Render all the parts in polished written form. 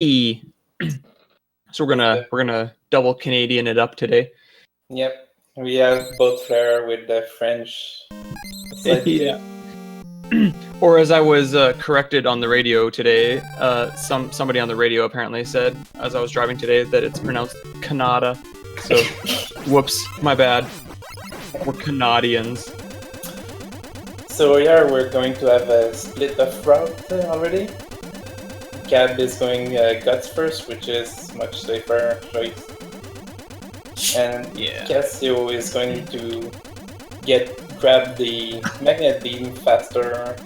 E. So we're gonna double Canadian it up today. Yep, we have both flair with the French. Yeah. Or as I was corrected on the radio today, somebody on the radio apparently said, as I was driving today, that it's pronounced Canada. So, whoops, my bad. We're Canadians. So yeah, we're going to have a split of route already. Cab is going guts first, which is much safer choice. And Cassio is going to grab the magnet beam faster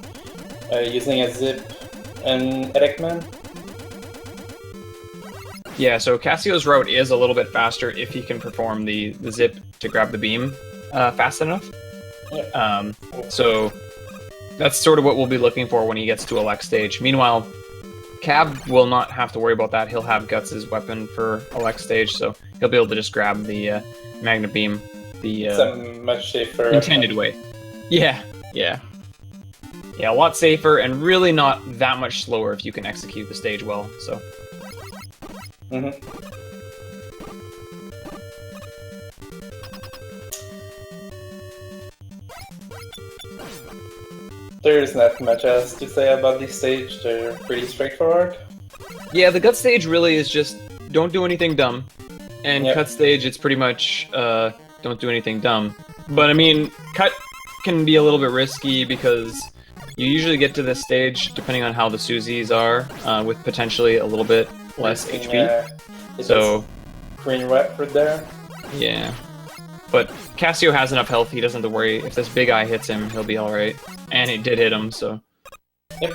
using a zip and Elecman. Yeah, so Cassio's route is a little bit faster if he can perform the zip to grab the beam fast enough. Yeah. So that's sort of what we'll be looking for when he gets to Elect stage. Meanwhile, Cab will not have to worry about that. He'll have Guts' weapon for Elect stage, so he'll be able to just grab the magnet beam the much safer intended way. Yeah, a lot safer and really not that much slower if you can execute the stage well. So. There's not much else to say about this stage. They're pretty straightforward. Yeah, the gut stage really is just don't do anything dumb, and cut stage it's pretty much don't do anything dumb. But I mean, cut can be a little bit risky because you usually get to this stage depending on how the Susies are, with potentially a little bit less HP. So green wet right there. Yeah, but Cassio has enough health; he doesn't have to worry. If this big eye hits him, he'll be all right. And it did hit him, so. Yep.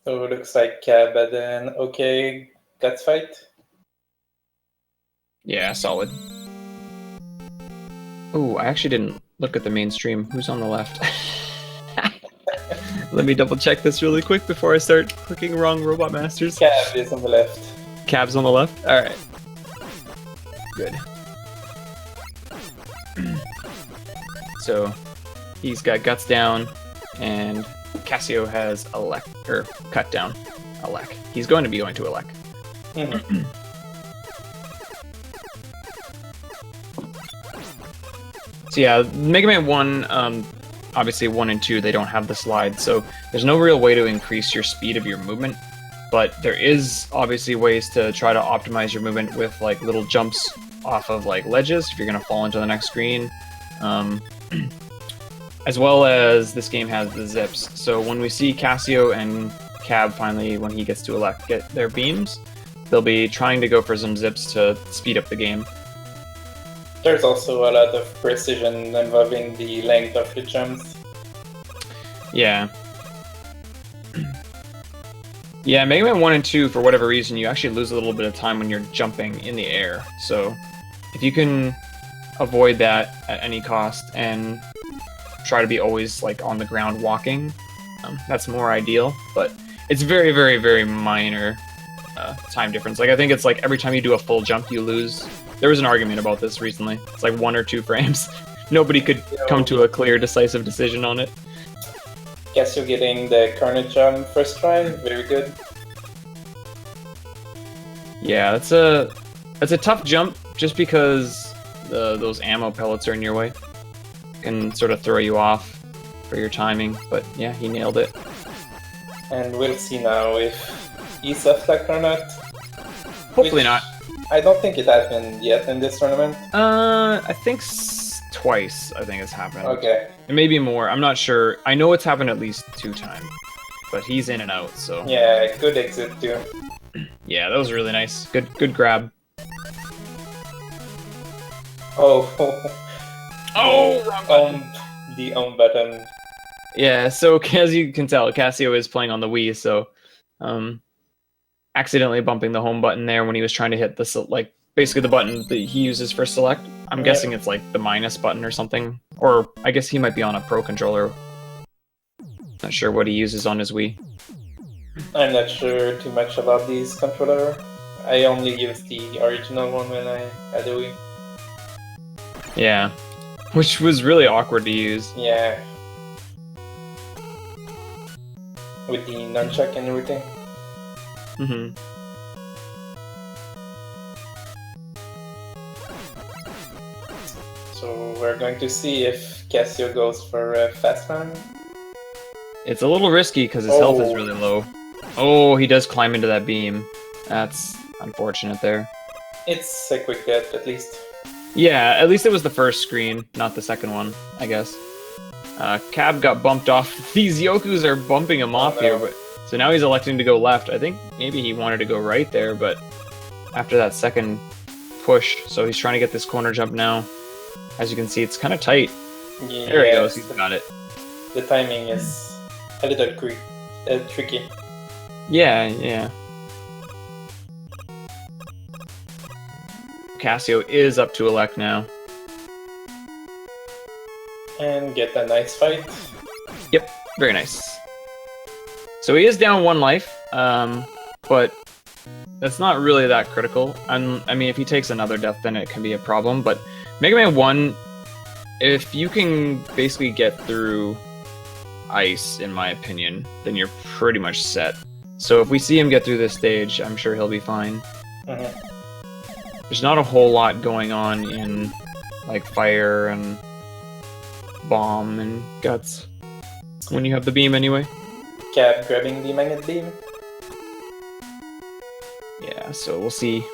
So it looks like Cab had an okay guts fight. Yeah, solid. Oh, I actually didn't look at the main stream. Who's on the left? Let me double check this really quick before I start clicking wrong Robot Masters. Cab is on the left. Cab's on the left? Alright. Good. So, he's got Guts down, and Cassio has Cut down. Elec. He's going to be going to Elec. So yeah, Mega Man 1, obviously 1 and 2, they don't have the slide, so there's no real way to increase your speed of your movement. But there is obviously ways to try to optimize your movement with like little jumps off of like ledges if you're gonna fall into the next screen, as well as this game has the zips. So when we see Cassio and Cab finally, when he gets to Elect, get their beams, they'll be trying to go for some zips to speed up the game. There's also a lot of precision involving the length of the jumps. Yeah. Yeah, Mega Man 1 and 2, for whatever reason, you actually lose a little bit of time when you're jumping in the air. So, if you can avoid that at any cost and try to be always like on the ground walking, that's more ideal. But it's very, very, very minor time difference. Like, I think it's like every time you do a full jump, you lose. There was an argument about this recently. It's like 1 or 2 frames. Nobody could come to a clear, decisive decision on it. Cassio getting the Carnage jump first try, very good. Yeah, that's a tough jump just because those ammo pellets are in your way. Can sort of throw you off for your timing, but yeah, he nailed it. And we'll see now if he's soft like or not. Hopefully not. I don't think it happened yet in this tournament. I think twice, I think it's happened. Okay. It may be more, I'm not sure. I know it's happened at least 2 times. But he's in and out, so... Yeah, good exit too. Yeah, that was really nice. Good grab. Oh. Oh, wrong button. The button. Yeah, so as you can tell, Cassio is playing on the Wii, so... accidentally bumping the home button there when he was trying to hit the, like, basically the button that he uses for select. I'm guessing it's like the minus button or something. Or I guess he might be on a Pro controller. Not sure what he uses on his Wii. I'm not sure too much about these controller. I only used the original one when I had a Wii. Yeah. which was really awkward to use. Yeah. With the nunchuck and everything. Mm-hmm. So we're going to see if Cassio goes for Fast Man. It's a little risky because his health is really low. Oh, he does climb into that beam. That's unfortunate there. It's a quick death, at least. Yeah, at least it was the first screen, not the second one, I guess. Cab got bumped off. These Yokus are bumping him off here, but so now he's electing to go left. I think maybe he wanted to go right there, but after that second push, so he's trying to get this corner jump now. As you can see, it's kind of tight. Yeah, there he goes. He's got it. The timing is a little tricky. Yeah, yeah. Cassio is up to elect now. And get a nice fight. Yep, very nice. So he is down 1 life, but that's not really that critical. I mean, if he takes another death, then it can be a problem, but Mega Man 1, if you can basically get through ice, in my opinion, then you're pretty much set. So if we see him get through this stage, I'm sure he'll be fine. There's not a whole lot going on in, like, fire and bomb and guts when you have the beam anyway. Cab grabbing the magnet beam. Yeah, so we'll see.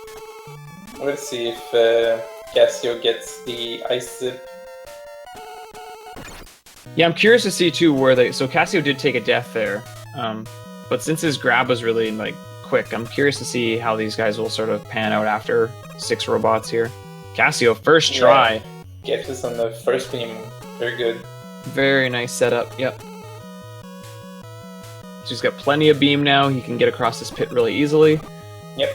We'll see if Cassio gets the ice zip. Yeah, I'm curious to see too where they. So Cassio did take a death there, but since his grab was really like quick, I'm curious to see how these guys will sort of pan out after 6 robots here. Cassio, first try. Gets us on the first beam. Very good. Very nice setup. Yep. So he's got plenty of beam now. He can get across this pit really easily. Yep.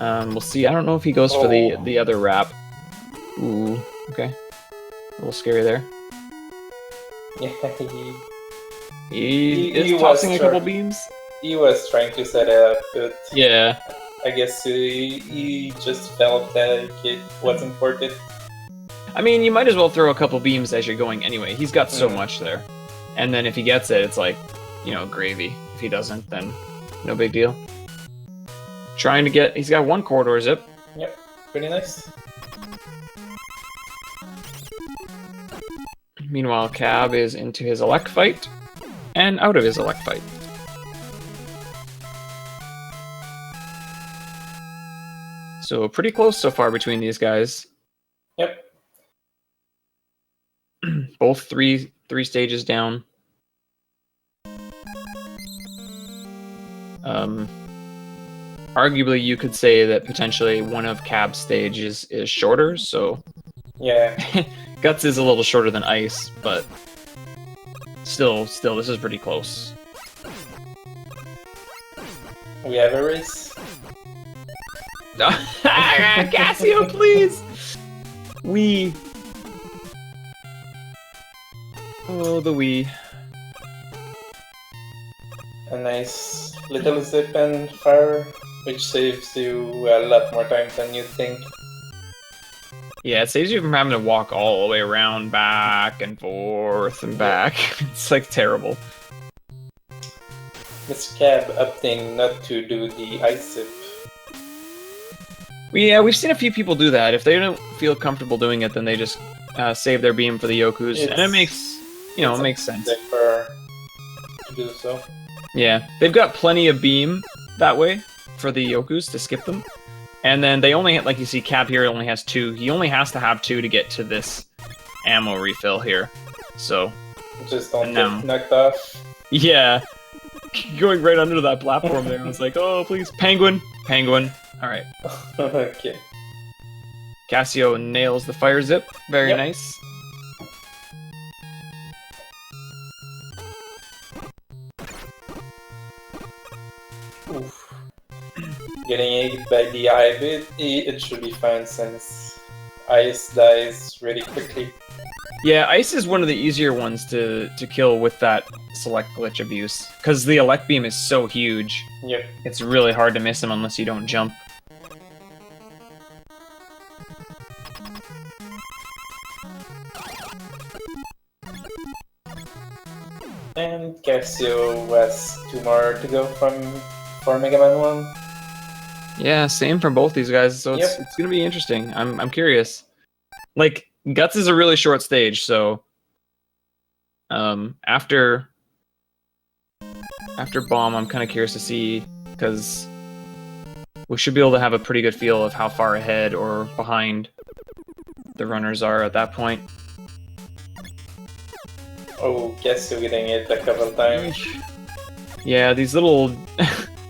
We'll see. I don't know if he goes for the other wrap. Ooh. Okay. A little scary there. Yeah, he is tossing a couple beams. He was trying to set it up, but yeah, I guess he just felt that it wasn't worth it. I mean, you might as well throw a couple beams as you're going anyway. He's got so much there. And then if he gets it, it's like, you know, gravy. If he doesn't, then no big deal. Trying to get... He's got 1 corridor zip. Yep, pretty nice. Meanwhile, Cab is into his elect fight, and out of his elect fight. So pretty close so far between these guys. Yep. Both three stages down. Arguably, you could say that potentially one of Cab's stages is shorter, so... Yeah. Guts is a little shorter than Ice, but still, this is pretty close. We have a race. Cassio, please! Wii. Oh, the Wii. A nice little zip and fire, which saves you a lot more time than you think. Yeah, it saves you from having to walk all the way around, back and forth and back. It's like terrible. MrCab opting not to do the ice zip. Yeah, we've seen a few people do that. If they don't feel comfortable doing it, then they just save their beam for the Yokus, and it makes, you know, it makes sense. To do so. Yeah, they've got plenty of beam that way for the Yokus to skip them. And then they only, like you see, Cab here only has 2. He only has to have 2 to get to this ammo refill here. So... Just don't get knocked off. Yeah. Going right under that platform there. I was like, oh, please. Penguin. Penguin. Alright. Okay. Cassio nails the fire zip. Very nice. Oof. Getting hit by the hybrid, it should be fine since Ice dies really quickly. Yeah, Ice is one of the easier ones to kill with that select glitch abuse. Because the elect beam is so huge. Yep. It's really hard to miss him unless you don't jump. And Cassio has 2 more to go for Mega Man 1. Yeah, same for both these guys. So Yep. it's gonna be interesting. I'm curious. Like Guts is a really short stage, so after Bomb, I'm kind of curious to see because we should be able to have a pretty good feel of how far ahead or behind the runners are at that point. Oh, Cassio getting it a couple times. Yeah, these little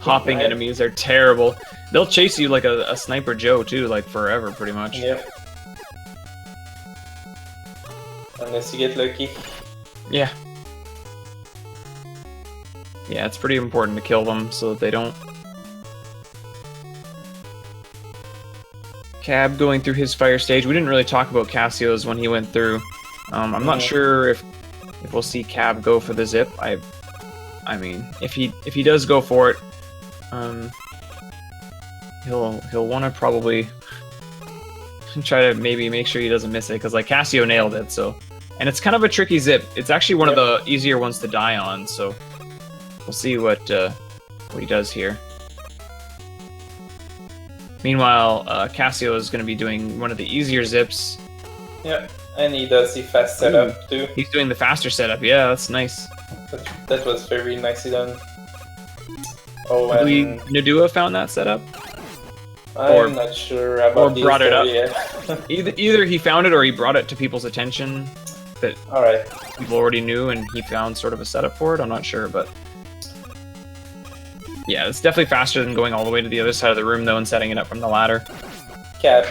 hopping enemies are terrible. They'll chase you like a Sniper Joe too, like forever, pretty much. Yep. Unless you get lucky. Yeah. Yeah, it's pretty important to kill them so that they don't. Cab going through his fire stage. We didn't really talk about Cassio's when he went through. I'm not sure if we'll see Cab go for the zip. I mean, if he does go for it, he'll want to probably try to maybe make sure he doesn't miss it because like Cassio nailed it. So, and it's kind of a tricky zip. It's actually one of the easier ones to die on. So we'll see what he does here. Meanwhile, Cassio is going to be doing one of the easier zips. Yep, and he does the fast setup too. He's doing the faster setup. Yeah, that's nice. That was very nicely done. Oh, I believe Nadua found that setup. I'm not sure about or brought it up. Yet. either he found it or he brought it to people's attention that people already knew, and he found sort of a setup for it. I'm not sure, but yeah, it's definitely faster than going all the way to the other side of the room though and setting it up from the ladder. Cap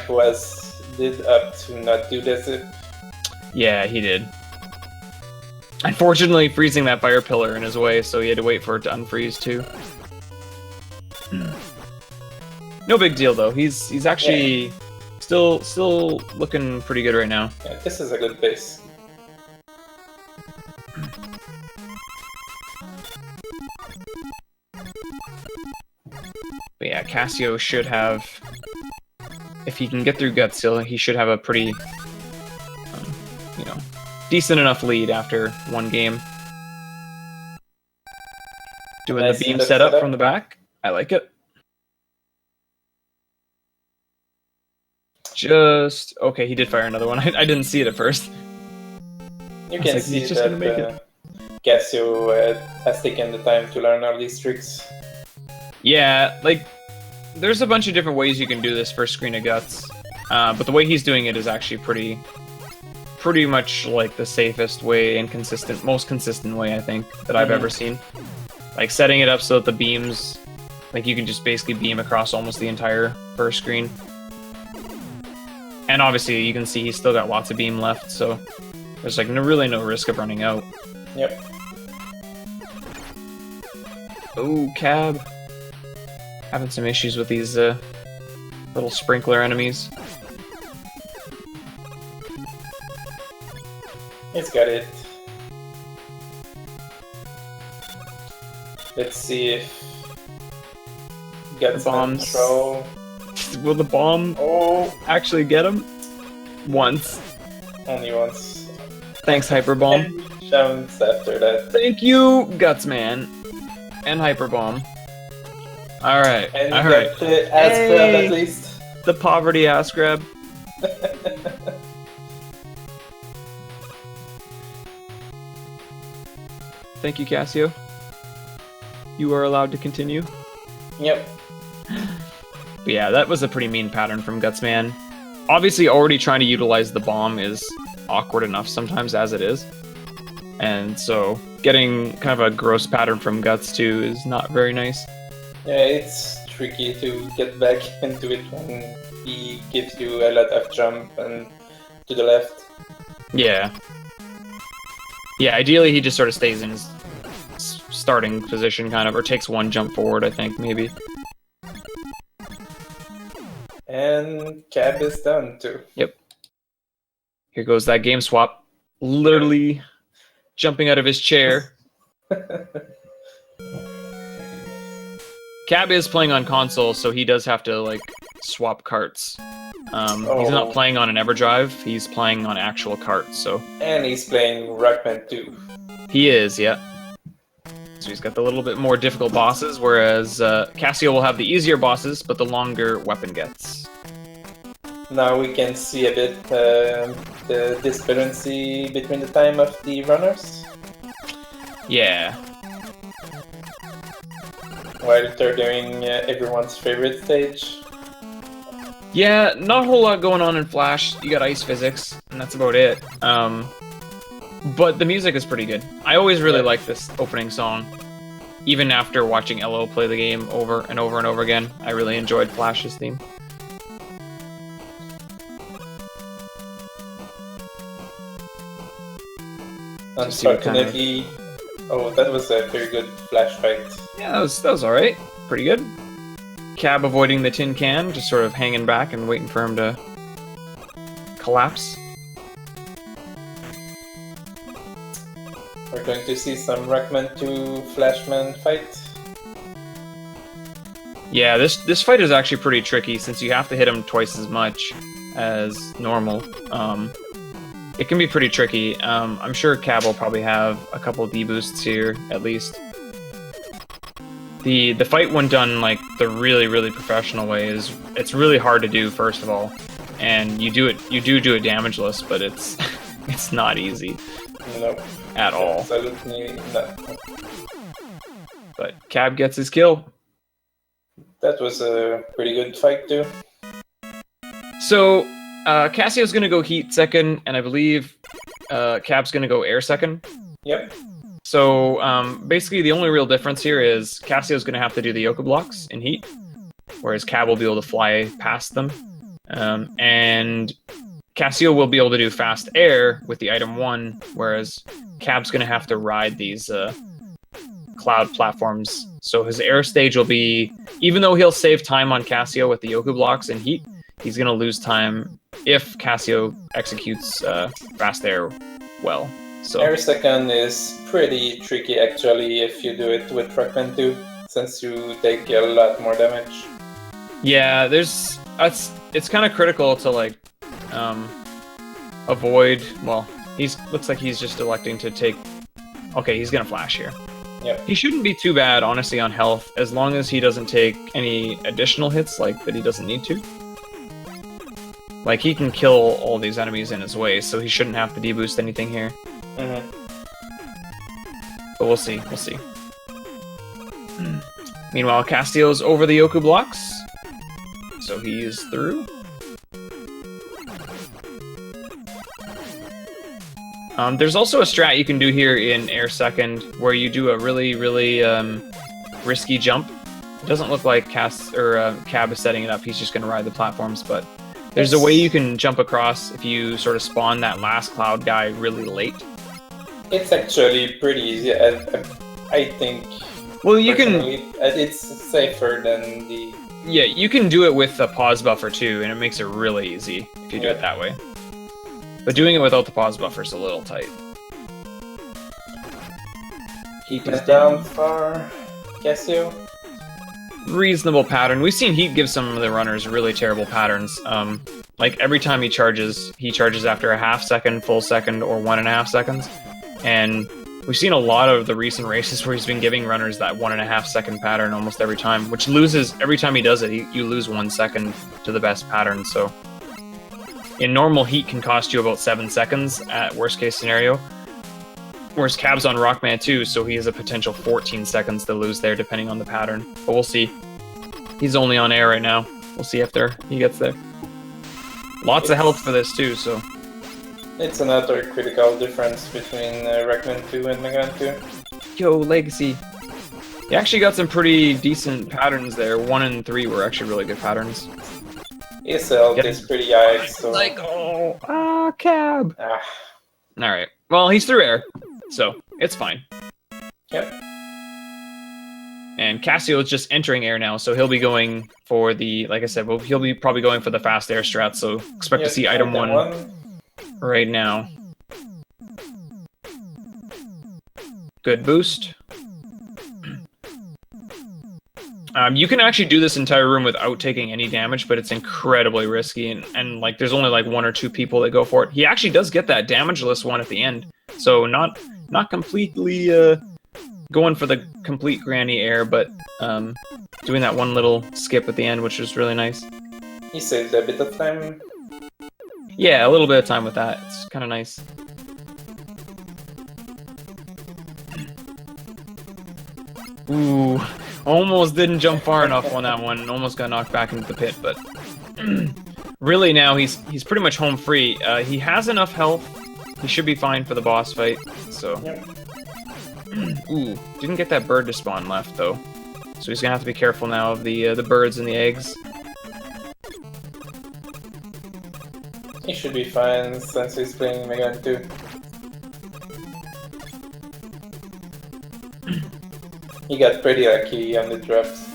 did up to not do this. Yeah, he did. Unfortunately, freezing that fire pillar in his way, so he had to wait for it to unfreeze too. No big deal though. He's actually still looking pretty good right now. Yeah, this is a good base. But yeah, Cassio should have, if he can get through Gut Seal, he should have a pretty, decent enough lead after one game. Doing the beam setup from the back. I like it. Just okay. He did fire another one. I didn't see it at first. You can see that Cassio has taken the time to learn all these tricks. Yeah, like there's a bunch of different ways you can do this first screen of Guts, but the way he's doing it is actually pretty much like the safest way and most consistent way I think that I've ever seen. Like setting it up so that the beams, like you can just basically beam across almost the entire first screen. And obviously you can see he's still got lots of beam left, so there's like really no risk of running out. Yep. Oh, Cab. Having some issues with these little sprinkler enemies. He's got it. Let's see if Guts bombs. Control. Will the bomb actually get him? Once. Only once. Thanks, Hyper Bomb. Shouts after that. Thank you, Gutsman. And Hyper Bomb. Alright. And alright. Grab at least. The poverty ass grab. Thank you, Cassio. You are allowed to continue. Yep. But yeah, that was a pretty mean pattern from Gutsman. Obviously, already trying to utilize the bomb is awkward enough sometimes as it is. And so, getting kind of a gross pattern from Guts too is not very nice. Yeah, it's tricky to get back into it when he gives you a lot of jump and to the left. Yeah. Yeah, ideally he just sort of stays in his starting position, kind of, or takes one jump forward, I think, maybe. And Cab is done, too. Yep. Here goes that game swap. Literally jumping out of his chair. Cab is playing on console, so he does have to, like, swap carts. He's not playing on an EverDrive, he's playing on actual carts, so... And he's playing Rockman too. He is, yeah. So he's got the little bit more difficult bosses, whereas Cassio will have the easier bosses, but the longer weapon gets. Now we can see a bit the discrepancy between the time of the runners. Yeah. While they're doing everyone's favorite stage. Yeah, not a whole lot going on in Flash. You got ice physics, and that's about it. But the music is pretty good. I always really like this opening song. Even after watching LO play the game over and over and over again, I really enjoyed Flash's theme. Unfortunately, oh, that was a very good Flash fight. Yeah, that was all right. Pretty good. Cab avoiding the tin can, just sort of hanging back and waiting for him to collapse. We're going to see some Rockman 2 Flashman fight. Yeah, this fight is actually pretty tricky since you have to hit him twice as much as normal. It can be pretty tricky. I'm sure Cab will probably have a couple of D-boosts here, at least. The fight when done like the really professional way it's really hard to do, first of all. And you do it damageless, but it's it's not easy. Nope. At all. Absolutely not. But Cab gets his kill. That was a pretty good fight too. So Cassio's gonna go heat second, and I believe Cab's gonna go air second. Yep. So basically the only real difference here is Cassio's gonna have to do the Yoku blocks in heat, whereas Cab will be able to fly past them. And Cassio will be able to do fast air with the item 1, whereas Cab's gonna have to ride these cloud platforms. So his air stage will be, even though he'll save time on Cassio with the Yoku blocks in heat, he's gonna lose time if Cassio executes fast air well. So air second is pretty tricky actually if you do it with Rockman 2, since you take a lot more damage. Yeah, it's kind of critical to like avoid. Well, looks like he's just electing to take. Okay, he's gonna flash here. Yep. He shouldn't be too bad, honestly, on health, as long as he doesn't take any additional hits, like that he doesn't need to. Like, he can kill all these enemies in his way, so he shouldn't have to deboost anything here. Mm-hmm. But we'll see, we'll see. Meanwhile, Castio's over the Yoku blocks, so he is through. There's also a strat you can do here in air second, where you do a really risky jump. It doesn't look like Cab is setting it up. He's just going to ride the platforms, but there's a way you can jump across if you sort of spawn that last cloud guy really late. It's actually pretty easy. I think. Well, you can. It's safer than the. Yeah, you can do it with the pause buffer too, and it makes it really easy if you do it that way. But doing it without the pause buffer is a little tight. Heat is down for Cassio. Reasonable pattern. We've seen Heat give some of the runners really terrible patterns. Like every time he charges after a half second, full second, or 1.5 seconds. And we've seen a lot of the recent races where he's been giving runners that 1.5 second pattern almost every time, which loses every time he does it. You lose 1 second to the best pattern. So in normal, Heat can cost you about 7 seconds at worst case scenario. Whereas Cab's on Rockman 2, so he has a potential 14 seconds to lose there, depending on the pattern. But we'll see. He's only on air right now. We'll see after he gets there. Lots of health for this too, so. It's another critical difference between Rockman 2 and Megan 2. Yo, Legacy. He actually got some pretty decent patterns there. 1 and 3 were actually really good patterns. His health is pretty high, so. Like, Cab. Alright. Well, he's through air, so it's fine. Yep. And Cassio is just entering air now, so he'll be going for the, like I said, well, he'll be probably going for the fast air strat, so expect to see item 1 right now. Good boost. You can actually do this entire room without taking any damage, but it's incredibly risky, and like there's only like 1 or 2 people that go for it. He actually does get that damageless one at the end, so not completely going for the complete granny air, but doing that one little skip at the end, which was really nice. You saved a bit of time. Yeah, a little bit of time with that. It's kind of nice. Ooh, almost didn't jump far enough on that one. Almost got knocked back into the pit, but really now he's pretty much home free. He has enough health. He should be fine for the boss fight. So, Yep. Ooh, didn't get that bird to spawn left though. So he's gonna have to be careful now of the birds and the eggs. He should be fine since he's playing Mega Man 2. He got pretty lucky on the drops.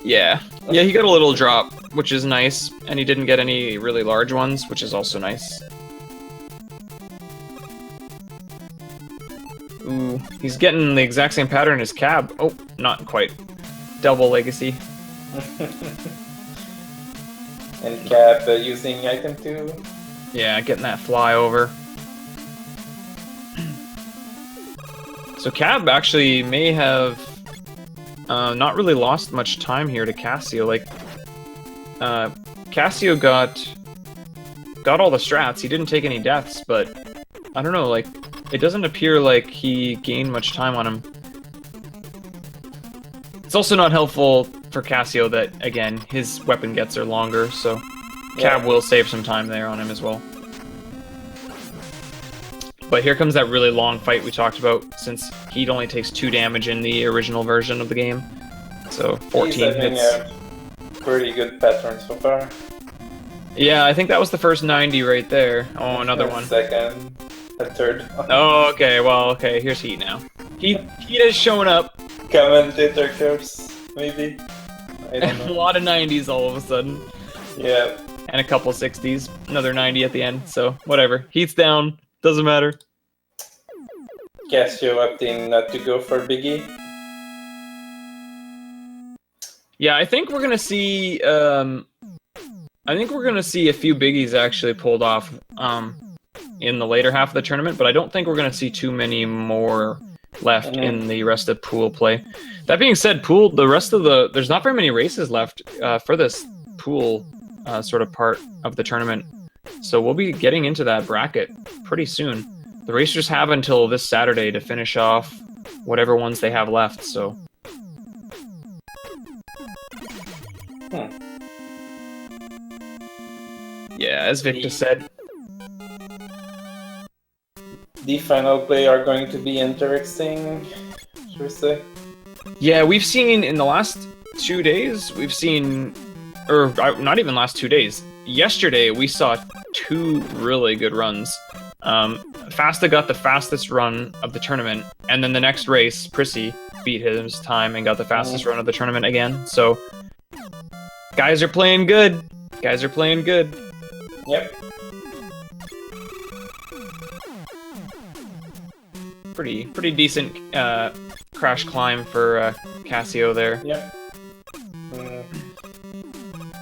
Yeah, he got a little drop, which is nice, and he didn't get any really large ones, which is also nice. Ooh, he's getting the exact same pattern as Cab. Oh, not quite. Double legacy. And Cap using item 2. Yeah, getting that flyover. So Cab actually may have not really lost much time here to Cassio. Like, Cassio got all the strats. He didn't take any deaths, but I don't know, like, it doesn't appear like he gained much time on him. It's also not helpful for Cassio that, again, his weapon gets are longer, so Cab will save some time there on him as well. But here comes that really long fight we talked about, since he only takes 2 damage in the original version of the game. So 14 He's having hits. a pretty good pattern so far. Yeah, I think that was the first 90 right there. Oh, another one. Second, a third one. Oh, okay, well, okay, here's Heat now. Heat has shown up. Commentator curse, maybe? I don't A know. lot of 90s all of a sudden. Yeah. And a couple 60s. Another 90 at the end, so whatever. Heat's down. Doesn't matter. Cassio opting not to go for Biggie. Yeah, I think we're gonna see. I think we're gonna see a few biggies actually pulled off in the later half of the tournament, but I don't think we're gonna see too many more left in the rest of pool play. That being said, there's not very many races left for this pool sort of part of the tournament, so we'll be getting into that bracket pretty soon. The racers have until this Saturday to finish off whatever ones they have left. So. Yeah, as Victor said. The final play are going to be interesting, should we say? Yeah, we've seen in the last 2 days, or not even last 2 days. Yesterday, we saw 2 really good runs. Fasta got the fastest run of the tournament, and then the next race, Prissy beat his time and got the fastest run of the tournament again. So, guys are playing good. Guys are playing good. Yep. Pretty decent crash climb for Cassio there. Yep.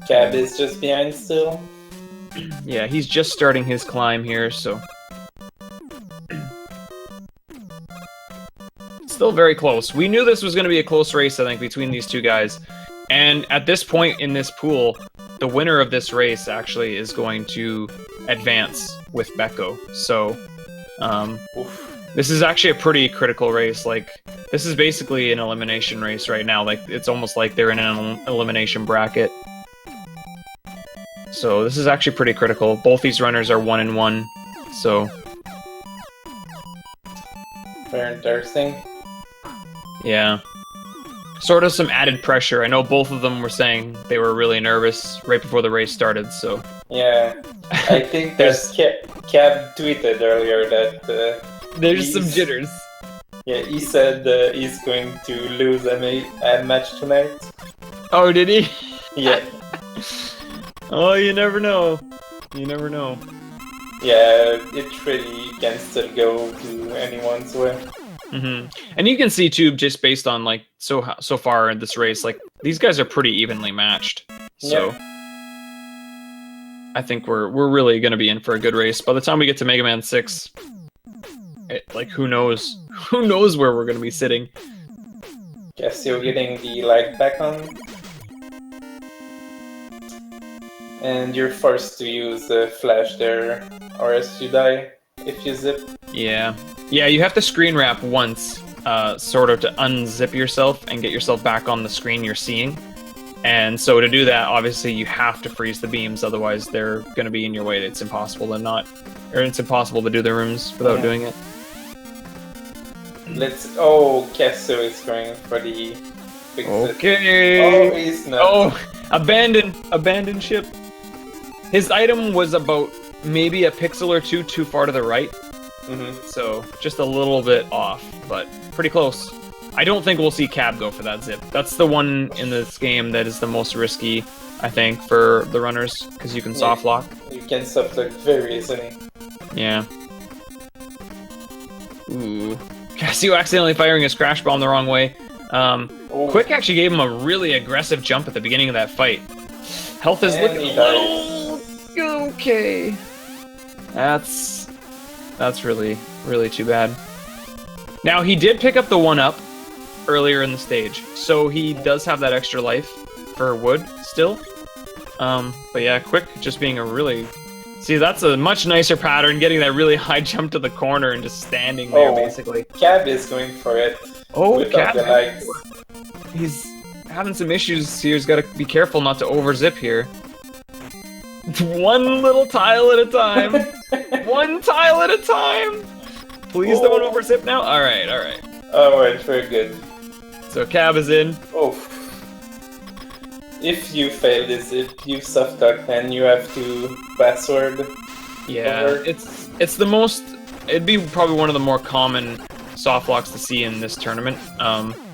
Cab is just behind still. Yeah, he's just starting his climb here, so... Still very close. We knew this was going to be a close race, I think, between these two guys. And at this point in this pool, the winner of this race actually is going to advance with Becco. So, this is actually a pretty critical race. Like, this is basically an elimination race right now. Like, it's almost like they're in an elimination bracket. So this is actually pretty critical. Both these runners are 1-1, so... Very interesting. Yeah. Sort of some added pressure. I know both of them were saying they were really nervous right before the race started, so... Yeah. I think that Cab tweeted earlier that... There's some jitters. Yeah, he said he's going to lose a match tonight. Oh, did he? Yeah. Oh, you never know. You never know. Yeah, it really can still go to anyone's way. And you can see too, just based on like so far in this race, like these guys are pretty evenly matched. So I think we're really going to be in for a good race by the time we get to Mega Man 6. like who knows? Who knows where we're gonna be sitting? Cassio getting the light back on. And you're forced to use the flash there, or else you die if you zip. Yeah. Yeah, you have to screen wrap once, sort of to unzip yourself and get yourself back on the screen you're seeing. And so to do that, obviously you have to freeze the beams, otherwise they're going to be in your way. It's impossible to not, or it's impossible to do the rooms without doing it. Oh, Cassio is going for the big Okay. Oh, he's not. Oh, abandoned ship. His item was about maybe a pixel or two too far to the right. So just a little bit off, but pretty close. I don't think we'll see Cab go for that zip. That's the one in this game that is the most risky, I think, for the runners, because you can soft lock. You can soft lock very easily. Yeah. Ooh. Cassio accidentally firing his crash bomb the wrong way. Quick actually gave him a really aggressive jump at the beginning of that fight. Health is looking a little... Okay. That's really too bad. Now, he did pick up the 1-up earlier in the stage, so he does have that extra life for wood still. But yeah, Quick just being a really... See, that's a much nicer pattern, getting that really high jump to the corner and just standing there, basically. Cab is going for it. Oh, Cab. He's having some issues here. He's got to be careful not to overzip here. One little tile at a time. One tile at a time. Please don't overzip now. All right. Alright, very good. So Cab is in. Oh. If you fail this zip, you soft lock, then you have to password. Yeah, it's the most. It'd be probably one of the more common soft locks to see in this tournament.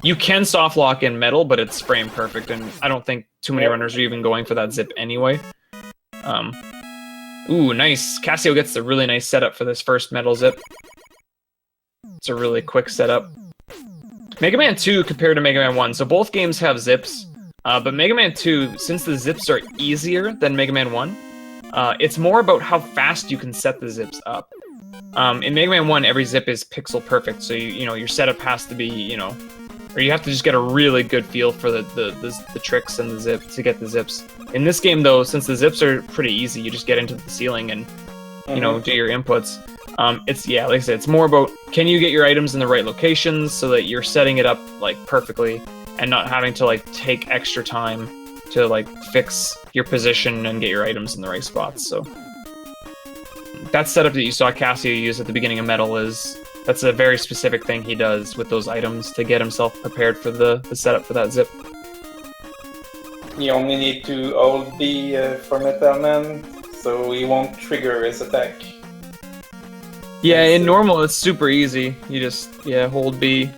You can soft lock in metal, but it's frame perfect, and I don't think too many runners are even going for that zip anyway. Ooh, nice. Cassio gets a really nice setup for this first metal zip. It's a really quick setup. Mega Man 2 compared to Mega Man 1. So both games have zips, but Mega Man 2, since the zips are easier than Mega Man 1, it's more about how fast you can set the zips up. In Mega Man 1, every zip is pixel perfect, so you know your setup has to be, or you have to just get a really good feel for the tricks and the zip to get the zips. In this game, though, since the zips are pretty easy, you just get into the ceiling and do your inputs. It's like I said, it's more about can you get your items in the right locations so that you're setting it up like perfectly and not having to like take extra time to like fix your position and get your items in the right spots. So that setup that you saw Cassio use at the beginning of Metal that's a very specific thing he does with those items to get himself prepared for the setup for that zip. You only need to hold B for Metal Man, so he won't trigger his attack. Yeah, in normal it's super easy. You just hold B.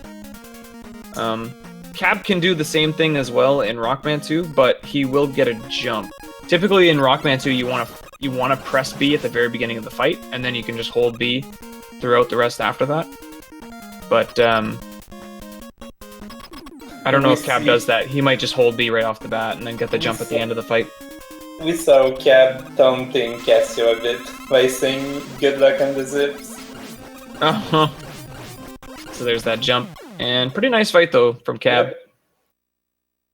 Cab can do the same thing as well in Rockman 2, but he will get a jump. Typically in Rockman 2 you want to press B at the very beginning of the fight, and then you can just hold B throughout the rest after that. But I don't know if Cab does that. He might just hold B right off the bat and then get the jump at the end of the fight. We saw Cab taunting Cassio a bit by saying good luck on the zips. Uh-huh. So there's that jump. And pretty nice fight, though, from Cab. Yep.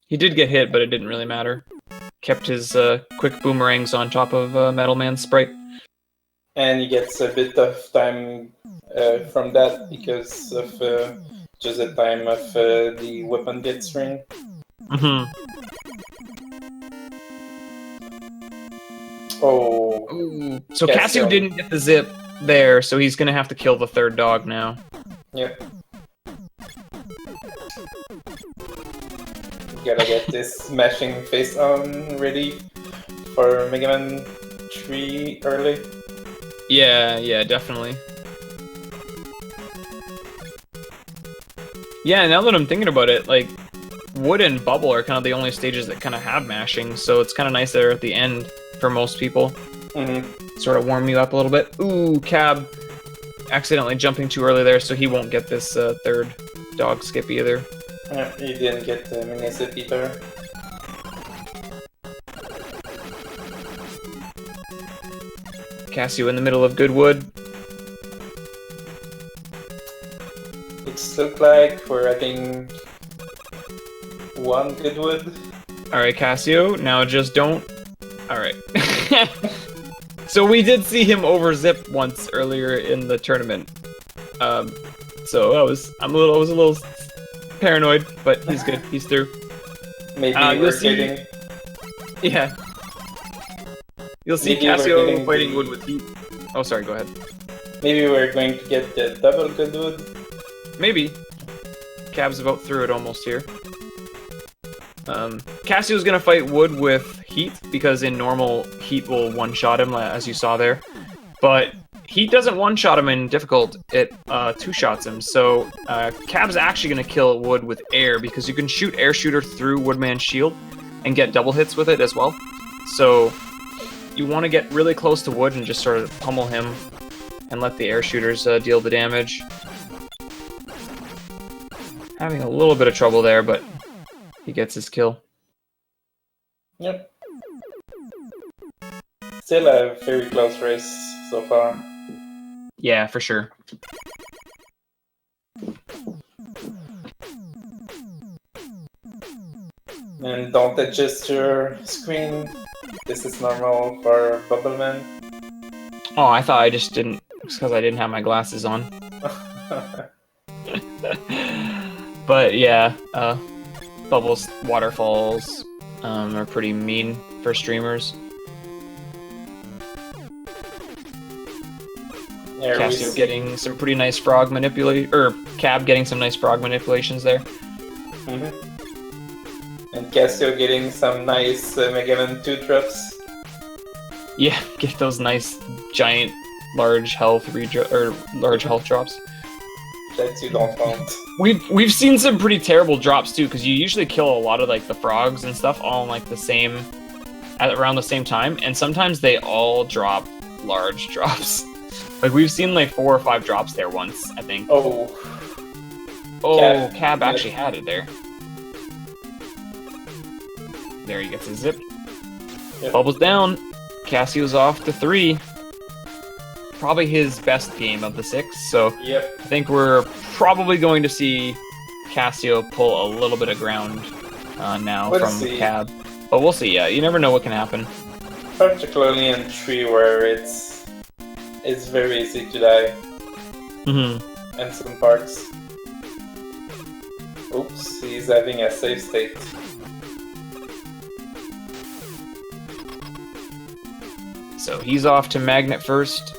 He did get hit, but it didn't really matter. Kept his quick boomerangs on top of Metal Man's sprite. And he gets a bit of time from that because of just the time of the weapon gets ring. Oh. Ooh. So Cassio didn't get the zip there, so he's gonna have to kill the third dog now. Yep. Gotta get this smashing face on ready for Mega Man 3 early. Yeah, definitely. Yeah, now that I'm thinking about it, like, Wood and Bubble are kind of the only stages that kind of have mashing, so it's kind of nice there at the end for most people. Sort of warm you up a little bit. Ooh, Cab accidentally jumping too early there, so he won't get this third dog skip either. He didn't get the mini zip either. Cassio in the middle of Goodwood. It's look like we're having one good wood. Alright, Cassio, now just don't... Alright. So we did see him overzip once earlier in the tournament. So I was a little paranoid, but he's good. He's through. Maybe we're getting... Yeah. You'll see Maybe Cassio fighting wood with heat. Oh, sorry, go ahead. Maybe we're going to get the double good wood. Maybe. Cab's about through it almost here. Cassio's gonna fight wood with heat, because in normal, heat will one-shot him, as you saw there. But heat doesn't one-shot him in difficult, it two-shots him. So Cab's actually gonna kill wood with air, because you can shoot air shooter through Woodman's shield and get double hits with it as well. So you want to get really close to wood and just sort of pummel him and let the air shooters deal the damage. Having a little bit of trouble there, but he gets his kill. Yep. Still a very close race so far. Yeah, for sure. And don't adjust your screen. This is normal for Bubbleman. Oh, I thought I just didn't... It's because I didn't have my glasses on. But yeah, Bubbles waterfalls are pretty mean for streamers. Yeah, Cassio getting some pretty nice frog Cab getting some nice frog manipulations there. Mm-hmm. And Cassio getting some nice Mega Man 2 drops. Yeah, get those nice giant large health drops. That you don't want. We've seen some pretty terrible drops too, because you usually kill a lot of like the frogs and stuff all in like around the same time, and sometimes they all drop large drops. Like we've seen like 4 or 5 drops there once, I think. Oh, Cab actually had it there. There he gets a zip. Yep. Bubbles down. Cassio's off to 3. Probably his best game of the 6, so yep. I think we're probably going to see Cassio pull a little bit of ground now from Cab. But we'll see, yeah. You never know what can happen. Particularly in 3 where it's very easy to die. Mm-hmm. In some parts. Oops, he's having a save state. So he's off to Magnet first.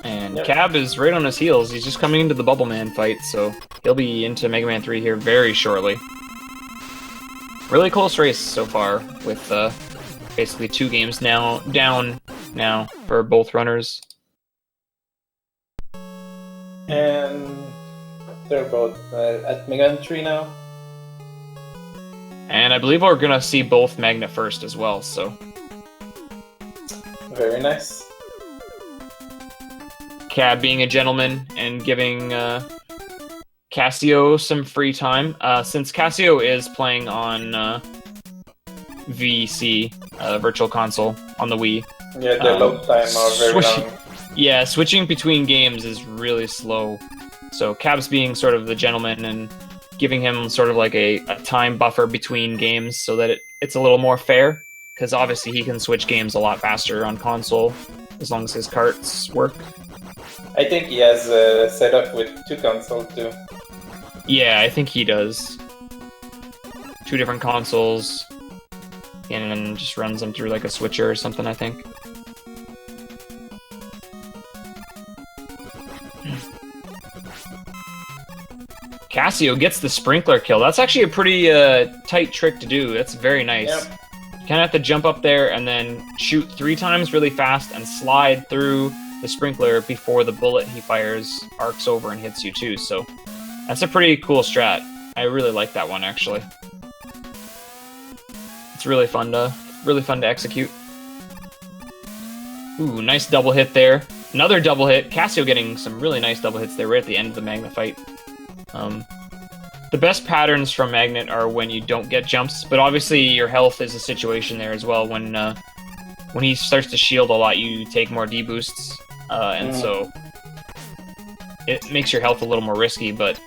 And yep. Cab is right on his heels. He's just coming into the Bubble Man fight, so he'll be into Mega Man 3 here very shortly. Really close race so far, with basically 2 games down now for both runners. And they're both at Mega Man 3 now. And I believe we're gonna see both Magnet first as well, so... Very nice. Cab being a gentleman and giving Cassio some free time. Since Cassio is playing on VC, Virtual Console, on the Wii. Yeah, the load time are very long. Yeah, switching between games is really slow. So Cab's being sort of the gentleman and giving him sort of like a time buffer between games so that it's a little more fair. Because obviously he can switch games a lot faster on console, as long as his carts work. I think he has a setup with 2 consoles too. Yeah, I think he does. 2 different consoles, and then just runs them through like a switcher or something, I think. Cassio gets the sprinkler kill. That's actually a pretty tight trick to do. That's very nice. Yep. You kind of have to jump up there and then shoot 3 times really fast and slide through the sprinkler before the bullet he fires arcs over and hits you too. So that's a pretty cool strat. I really like that one actually. It's really fun to execute. Ooh, nice double hit there. Another double hit. Cassio getting some really nice double hits there right at the end of the Magnet fight. The best patterns from Magnet are when you don't get jumps, but obviously your health is a situation there as well. When he starts to shield a lot, you take more D-boosts, and so it makes your health a little more risky, but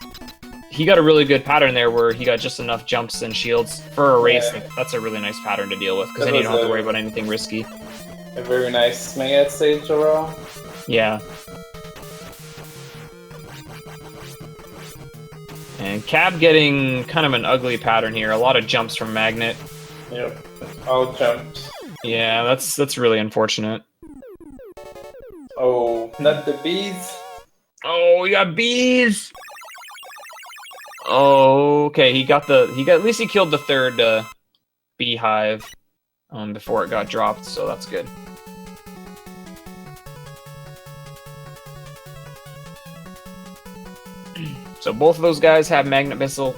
he got a really good pattern there where he got just enough jumps and shields for a race. Yeah. That's a really nice pattern to deal with, because then you don't have to worry about anything risky. A very nice Mega stage overall. Yeah. And Cab getting kind of an ugly pattern here. A lot of jumps from Magnet. Yep, all jumps. Yeah, that's really unfortunate. Oh, not the bees. Oh, we got bees. Oh, okay. At least he killed the third beehive before it got dropped, so that's good. So both of those guys have Magnet Missile.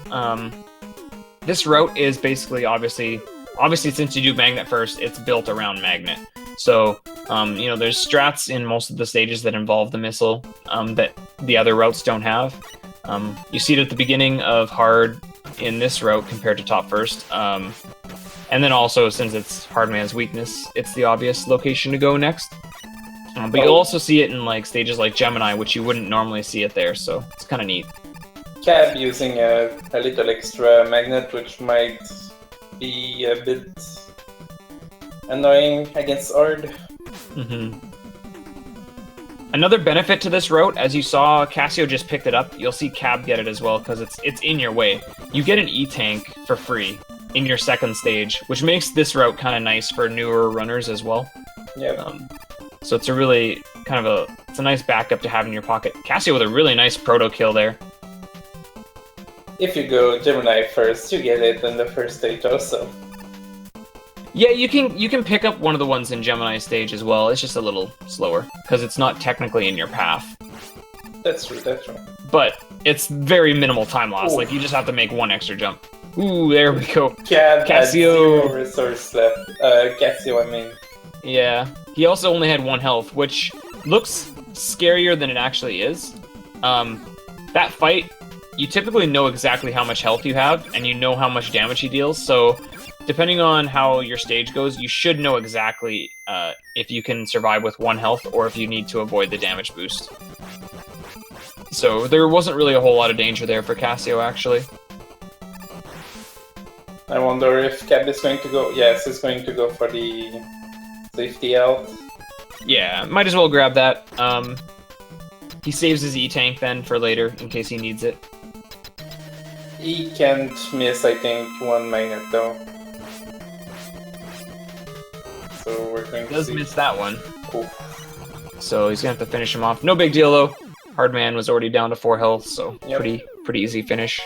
This route is basically obviously since you do Magnet first, it's built around Magnet. So you know, there's strats in most of the stages that involve the missile that the other routes don't have. You see it at the beginning of hard in this route compared to top first. And then also, since it's Hardman's weakness, it's the obvious location to go next. But you'll also see it in like stages like Gemini, which you wouldn't normally see it there, so it's kind of neat. Cab using a little extra magnet, which might be a bit annoying against Ord. Another benefit to this route, as you saw Cassio just picked it up, you'll see Cab get it as well, because it's in your way. You get an E-Tank for free in your second stage, which makes this route kind of nice for newer runners as well. Yeah. So it's a really it's a nice backup to have in your pocket. Cassio with a really nice proto kill there. If you go Gemini first, you get it in the first stage also. Yeah, you can pick up one of the ones in Gemini stage as well. It's just a little slower, because it's not technically in your path. That's true, that's true. But it's very minimal time loss. Ooh. Like, you just have to make one extra jump. Ooh, there we go. Cab Cassio. had 0 resource left. Cassio, I mean. Yeah, he also only had 1 health, which looks scarier than it actually is. That fight, you typically know exactly how much health you have, and you know how much damage he deals, so depending on how your stage goes, you should know exactly if you can survive with 1 health, or if you need to avoid the damage boost. So there wasn't really a whole lot of danger there for Cassio, actually. I wonder if Cab is going to go... Yes, he's going to go for the safety health. Yeah, might as well grab that. He saves his E-Tank then for later, in case he needs it. He can't miss, I think, 1 magnet though. So we're going to Does miss that one. Oof. So he's gonna have to finish him off. No big deal though. Hardman was already down to 4 health, so Yep. pretty easy finish.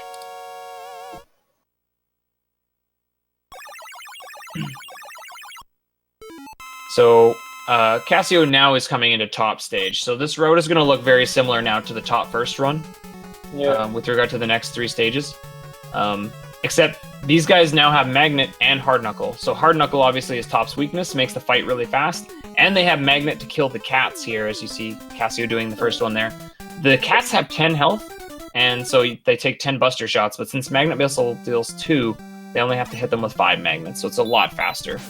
So Cassio now is coming into top stage. So this road is going to look very similar now to the top first run, with regard to the next 3 stages. Except these guys now have Magnet and Hard Knuckle. So Hard Knuckle obviously is top's weakness, makes the fight really fast. And they have Magnet to kill the cats here, as you see Cassio doing the first one there. The cats have 10 health, and so they take 10 buster shots. But since Magnet Missile deals 2, they only have to hit them with 5 magnets, so it's a lot faster.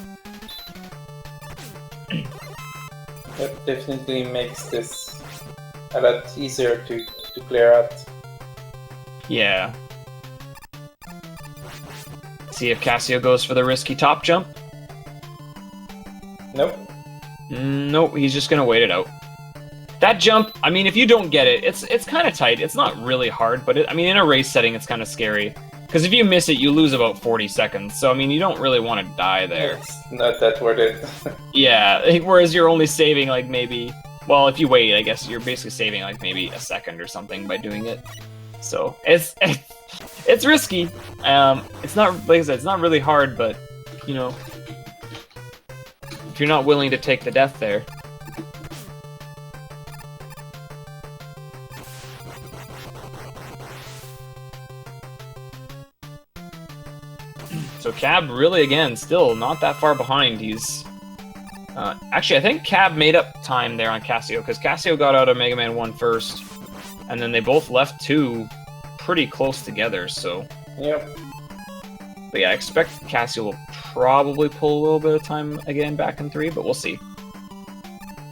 That definitely makes this a lot easier to clear out. Yeah. See if Cassio goes for the risky top jump. Nope. Nope, he's just gonna wait it out. That jump, I mean, if you don't get it, it's kind of tight. It's not really hard, but I mean, in a race setting, it's kind of scary. Because if you miss it, you lose about 40 seconds. So, I mean, you don't really want to die there. It's not that worth it. Yeah, whereas you're only saving, like, maybe... Well, if you wait, I guess you're basically saving, like, maybe a second or something by doing it. So, it's risky. It's not, like I said, it's not really hard, but, you know... If you're not willing to take the death there... So Cab really, again, still not that far behind. He's... actually, I think Cab made up time there on Cassio, because Cassio got out of Mega Man 1 first, and then they both left 2 pretty close together, so... Yep. But yeah, I expect Cassio will probably pull a little bit of time again back in 3, but we'll see.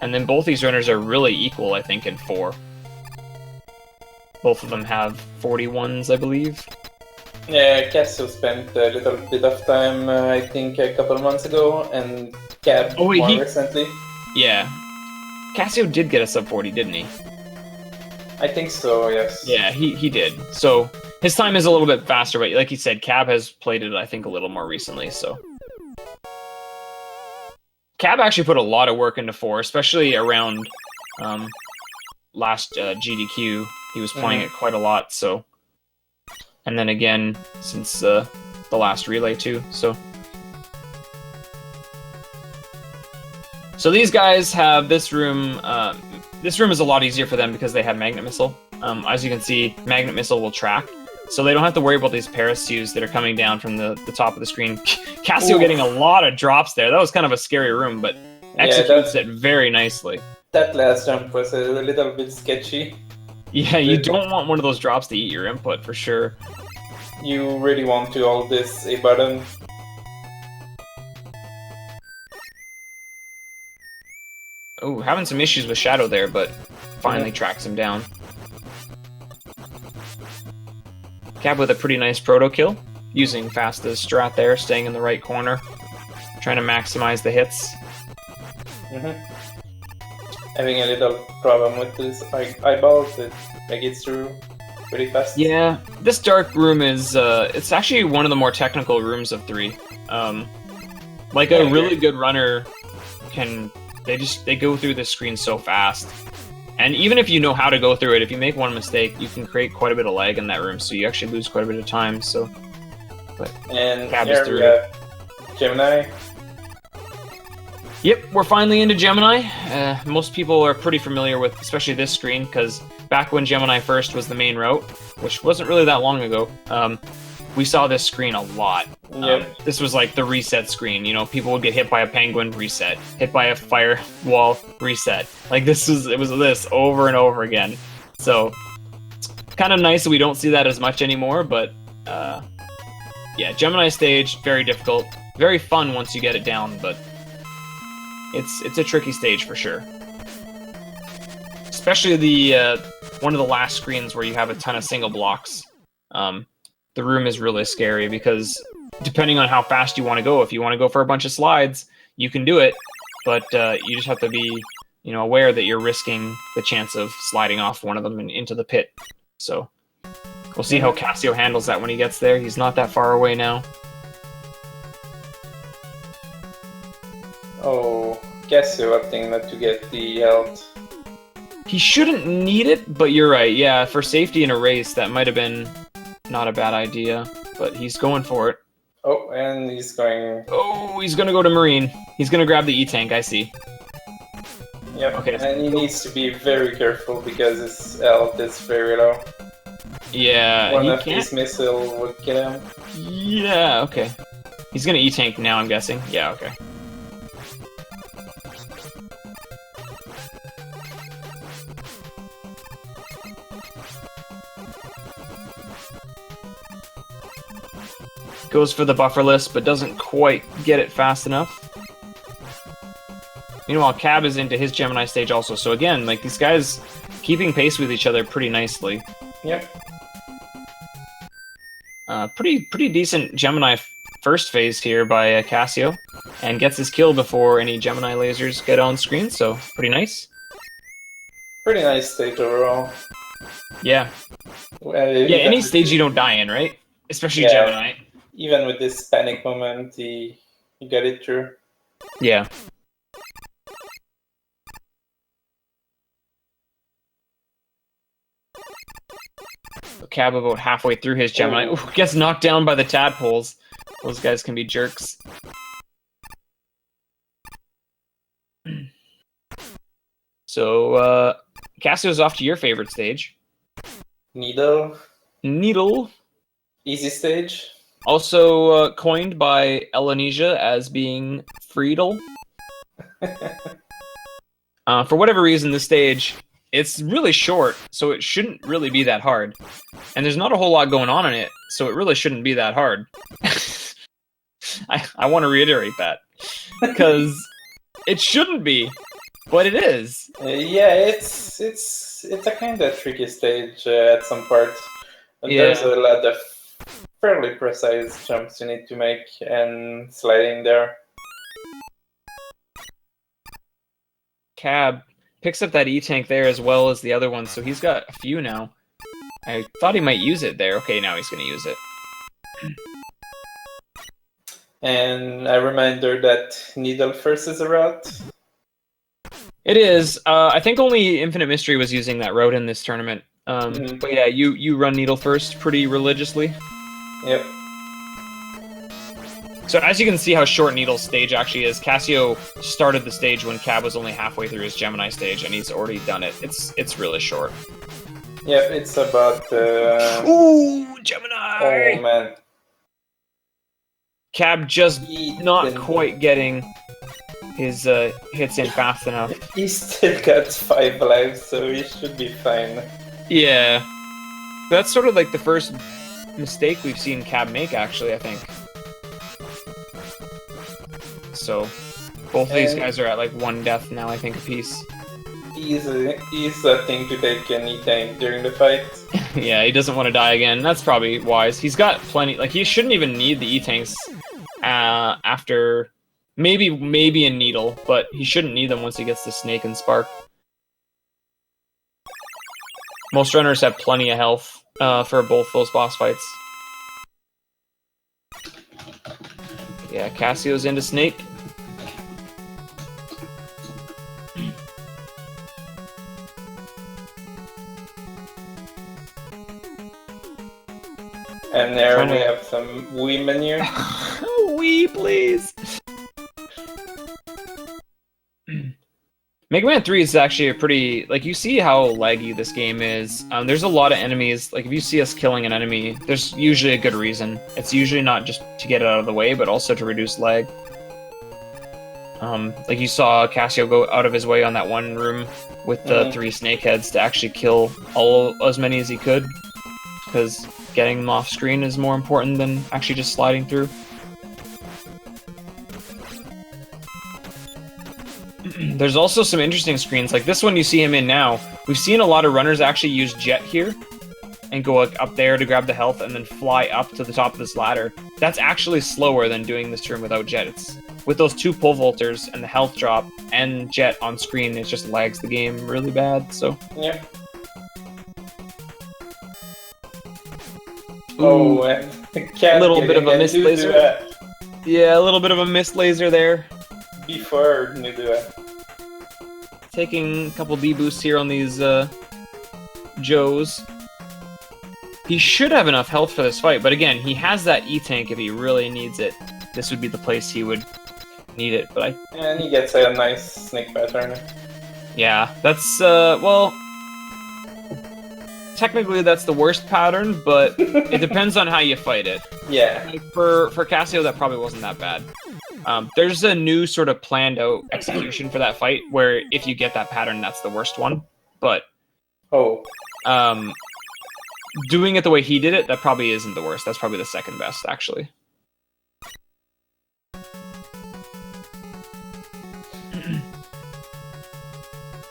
And then both these runners are really equal, I think, in 4. Both of them have 41s, I believe. Yeah, Cassio spent a little bit of time, I think, a couple months ago, and Cab Oh, wait, more recently. Yeah. Cassio did get a sub 40, didn't he? I think so, yes. Yeah, he did. So his time is a little bit faster, but like you said, Cab has played it, I think, a little more recently, so. Cab actually put a lot of work into 4, especially around last GDQ. He was playing it quite a lot, so. And then again, since the last relay, too, so. So these guys have this room. This room is a lot easier for them because they have Magnet Missile. As you can see, Magnet Missile will track, so they don't have to worry about these Parasues that are coming down from the top of the screen. Cassio getting a lot of drops there. That was kind of a scary room, but executes it very nicely. That last jump was a little bit sketchy. Yeah, you don't want one of those drops to eat your input, for sure. You really want to hold this A button. Oh, having some issues with Shadow there, but finally tracks him down. Cab with a pretty nice proto kill, using Fasta's strat there, staying in the right corner, trying to maximize the hits. Having a little problem with this eyeball that gets through pretty fast. Yeah, this dark room is, it's actually one of the more technical rooms of 3. Like a really good runner can, they go through the screen so fast. And even if you know how to go through it, if you make one mistake, you can create quite a bit of lag in that room, so you actually lose quite a bit of time, so. But and Cab here is through. Gemini. Yep, we're finally into Gemini. Most people are pretty familiar with, especially this screen, because back when Gemini first was the main route, which wasn't really that long ago, we saw this screen a lot. This was like the reset screen. You know, people would get hit by a penguin, reset. Hit by a firewall, reset. Like it was this over and over again. So it's kind of nice that we don't see that as much anymore. But yeah, Gemini stage, very difficult, very fun once you get it down, but it's a tricky stage for sure. Especially the one of the last screens where you have a ton of single blocks. The room is really scary because depending on how fast you want to go, if you want to go for a bunch of slides, you can do it, but you just have to be, you know, aware that you're risking the chance of sliding off one of them and into the pit. So we'll see how Cassio handles that when he gets there. He's not that far away now. Oh, Cassio opting not to get the health. He shouldn't need it, but you're right. Yeah, for safety in a race, that might have been not a bad idea, but he's going for it. Oh, and he's going... Oh, he's going to go to Marine. He's going to grab the E-Tank, I see. Yep, okay. And he needs to be very careful because his health is very low. Yeah, One of these missiles would kill him. Yeah, okay. He's going to E-Tank now, I'm guessing. Yeah, okay. Goes for the bufferless, but doesn't quite get it fast enough. Meanwhile, Cab is into his Gemini stage also. So again, like these guys keeping pace with each other pretty nicely. Yep. Pretty decent Gemini first phase here by Cassio, and gets his kill before any Gemini lasers get on screen. So pretty nice. Pretty nice stage overall. Yeah. Yeah. Any stage you don't die in, right? Especially Gemini. Even with this panic moment, he got it through. Yeah. Cab about halfway through his Gemini. Ooh, gets knocked down by the tadpoles. Those guys can be jerks. So, Cassio's off to your favorite stage. Needle. Easy stage. Also coined by Elanesia as being Friedel. For whatever reason, this stage, it's really short, so it shouldn't really be that hard. And there's not a whole lot going on in it, so it really shouldn't be that hard. I want to reiterate that. Because it shouldn't be. but it is. Yeah, it's a kind of tricky stage at some parts. And there's Yeah. a lot of fairly precise jumps you need to make and sliding there. Cab picks up that E-Tank there as well as the other one, so he's got a few now. I thought he might use it there. Okay, now he's going to use it. And a reminder that Needle first is a route. It is. I think only Infinite Mystery was using that route in this tournament. But yeah, you run Needle first pretty religiously. Yep. So as you can see how short Needle's stage actually is, Cassio started the stage when Cab was only halfway through his Gemini stage, and he's already done it. It's really short. Yep, it's about... Ooh, Gemini! Oh, man. Cab just not quite getting his hits in fast enough. He still got 5 lives, so he should be fine. Yeah. That's sort of like the first mistake we've seen Cab make, actually, I think. So, both of these guys are at like 1 death now, I think, apiece. He's a thing to take any tank during the fight. Yeah, he doesn't want to die again. That's probably wise. He's got plenty. Like, he shouldn't even need the E-Tanks after maybe a Needle, but he shouldn't need them once he gets the Snake and Spark. Most runners have plenty of health for both those boss fights. Yeah, Cassio's into Snake. And there we have some Wii menu. Wii, please! Mega Man 3 is actually a pretty... Like, you see how laggy this game is. There's a lot of enemies. Like, if you see us killing an enemy, there's usually a good reason. It's usually not just to get it out of the way, but also to reduce lag. Like, you saw Cassio go out of his way on that one room with the 3 snake heads to actually kill as many as he could. Because getting them off screen is more important than actually just sliding through. There's also some interesting screens, like this one you see him in now. We've seen a lot of runners actually use Jet here, and go up there to grab the health, and then fly up to the top of this ladder. That's actually slower than doing this room without Jet. It's, with those 2 pole vaulters, and the health drop, and Jet on screen, it just lags the game really bad, so... Yeah. Oh, and a little bit of a missed laser. Yeah, a little bit of a missed laser there. Before Nudua. Taking a couple D-boosts here on these Joes. He should have enough health for this fight, but again, he has that E-Tank if he really needs it. This would be the place he would need it, but And he gets a nice snake pattern. Yeah, that's, well... Technically, that's the worst pattern, but it depends on how you fight it. Yeah. Like for Cassio, that probably wasn't that bad. There's a new sort of planned out execution for that fight, where if you get that pattern, that's the worst one. But doing it the way he did it, that probably isn't the worst. That's probably the second best, actually.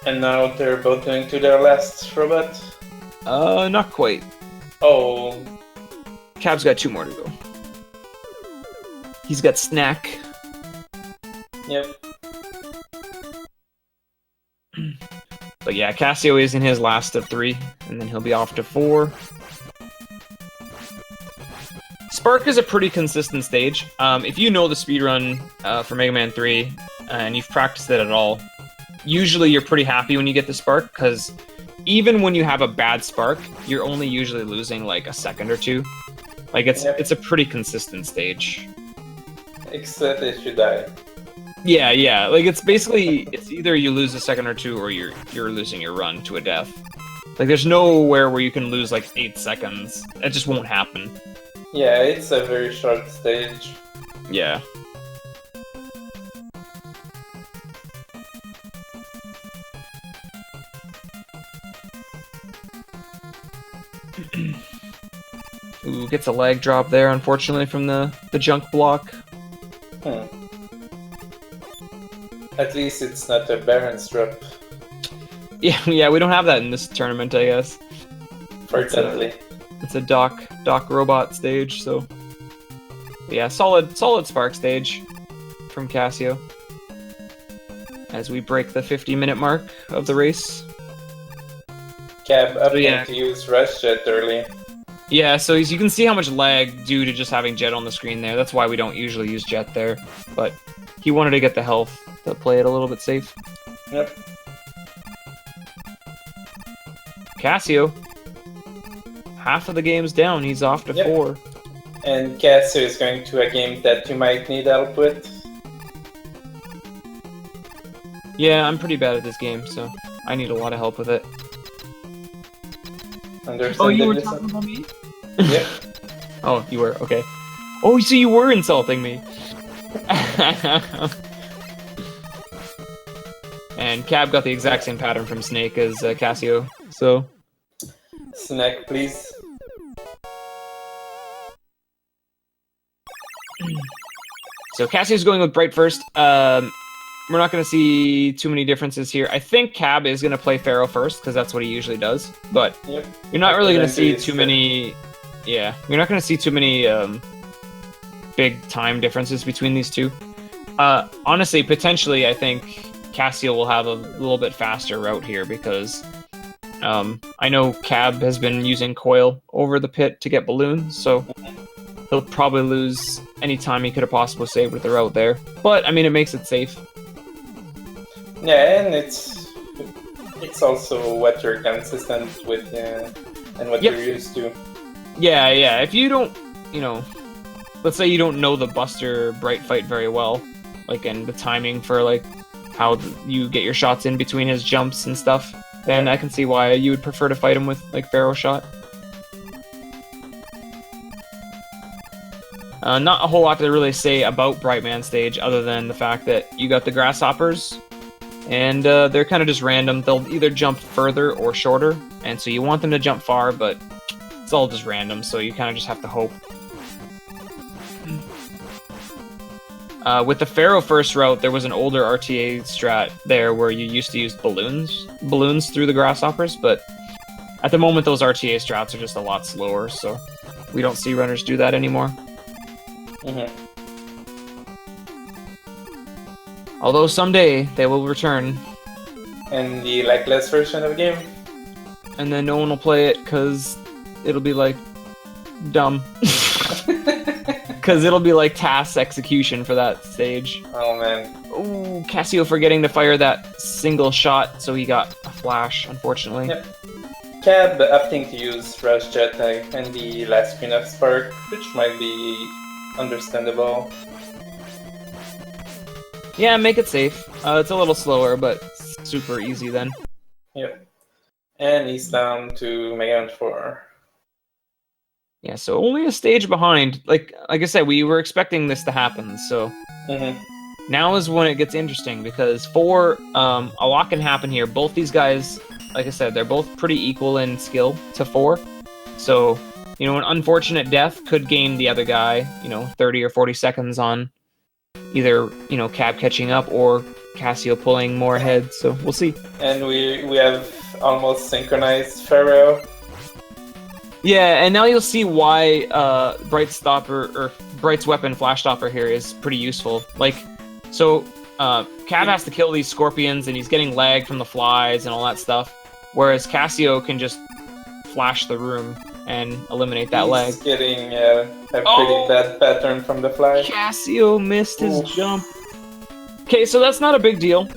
And now they're both going to their last robot. Not quite. Oh. Cab's got 2 more to go. He's got Snack. Yep. But yeah, Cassio is in his last of 3, and then he'll be off to 4. Spark is a pretty consistent stage. If you know the speedrun for Mega Man 3, and you've practiced it at all, usually you're pretty happy when you get the Spark, because even when you have a bad Spark, you're only usually losing like a second or 2. Like, it's a pretty consistent stage. Except if you die. Yeah. Like, it's basically, it's either you lose a second or 2, or you're losing your run to a death. Like, there's nowhere where you can lose like 8 seconds. It just won't happen. Yeah, it's a very short stage. Yeah. Ooh, gets a lag drop there, unfortunately, from the junk block. At least it's not a Baron's drop. Yeah, we don't have that in this tournament, I guess. Fortunately. It's a Doc robot stage, so yeah, solid Spark stage from Cassio. As we break the 50-minute mark of the race. Cab yeah. to use Rush Jet early. Yeah, so as you can see how much lag due to just having Jet on the screen there. That's why we don't usually use Jet there. But he wanted to get the health to play it a little bit safe. Yep. Cassio. Half of the game's down. He's off to 4. And Cassio is going to a game that you might need help with. Yeah, I'm pretty bad at this game, so I need a lot of help with it. Oh, you were talking about me? Yeah. Oh, you were? Okay. Oh, so you were insulting me. And Cab got the exact same pattern from Snake as Cassio, so... Snack, please. So Cassio's going with Bright first. We're not going to see too many differences here. I think Cab is going to play Pharaoh first, because that's what he usually does. But you're not really going to see too many... Yeah, you're not going to see too many big time differences between these two. Honestly, potentially, I think Cassio will have a little bit faster route here, because I know Cab has been using Coil over the pit to get balloons, so he'll probably lose any time he could have possibly saved with the route there. But, I mean, it makes it safe. Yeah, and it's also what you're consistent with and what you're used to. Yeah, if you don't, let's say you don't know the Buster Bright fight very well, like, and the timing for, like, how you get your shots in between his jumps and stuff, then I can see why you would prefer to fight him with, like, Pharaoh shot. Not a whole lot to really say about Brightman stage, other than the fact that you got the Grasshoppers, and they're kind of just random. They'll either jump further or shorter, and so you want them to jump far, but it's all just random, so you kind of just have to hope. With the Pharaoh first route, there was an older RTA strat there where you used to use balloons through the Grasshoppers, but at the moment those RTA strats are just a lot slower, so we don't see runners do that anymore. Although someday they will return. And the legless version of the game? And then no one will play it because it'll be like dumb. Because it'll be like task execution for that stage. Oh man. Ooh, Cassio forgetting to fire that single shot, so he got a flash, unfortunately. Yep. Cab opting to use Rush Jet and the last screen of Spark, which might be understandable. Yeah, make it safe. It's a little slower, but super easy then. Yep. And he's down to Mega Man 4. Yeah, so only a stage behind. Like I said, we were expecting this to happen, so now is when it gets interesting, because 4, a lot can happen here. Both these guys, like I said, they're both pretty equal in skill to 4. So, an unfortunate death could gain the other guy, 30 or 40 seconds on either, Cab catching up or Cassio pulling more ahead, so we'll see. And we have almost synchronized Pharaoh. Yeah, and now you'll see why Bright's weapon, Flash Stopper, here is pretty useful. Like, so Cab has to kill these scorpions, and he's getting lag from the flies and all that stuff, whereas Cassio can just flash the room and eliminate that lag. He's getting a pretty bad pattern from the fly. Cassio missed his jump. Okay, so that's not a big deal.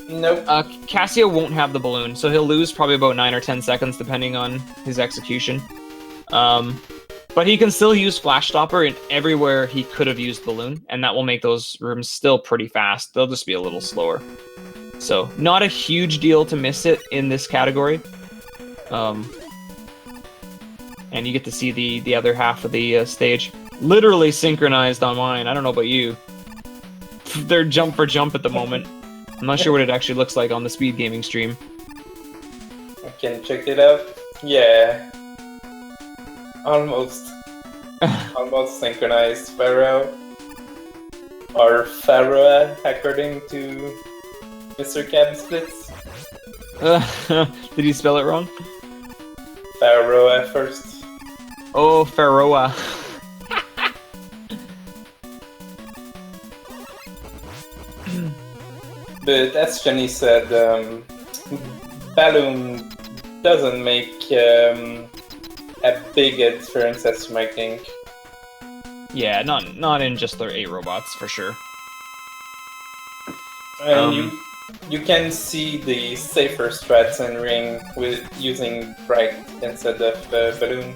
Nope. Cassio won't have the balloon, so he'll lose probably about 9 or 10 seconds depending on his execution. But he can still use Flash Stopper in everywhere he could have used balloon, and that will make those rooms still pretty fast. They'll just be a little slower. So, not a huge deal to miss it in this category. And you get to see the other half of the stage. Literally synchronized on mine. I don't know about you. They're jump for jump at the moment. I'm not sure what it actually looks like on the Speed Gaming stream. I can check it out. Yeah. Almost. Almost synchronized Pharaoh. Or Pharaoh, according to MrCab splits. Did he spell it wrong? Pharaoh at first. Oh, Pharaoh. But as Jenny said, Balloon doesn't make a big difference as you might think. Yeah, not in just their 8 robots, for sure. And you can see the safer strats in Ring with using Bright instead of Balloon.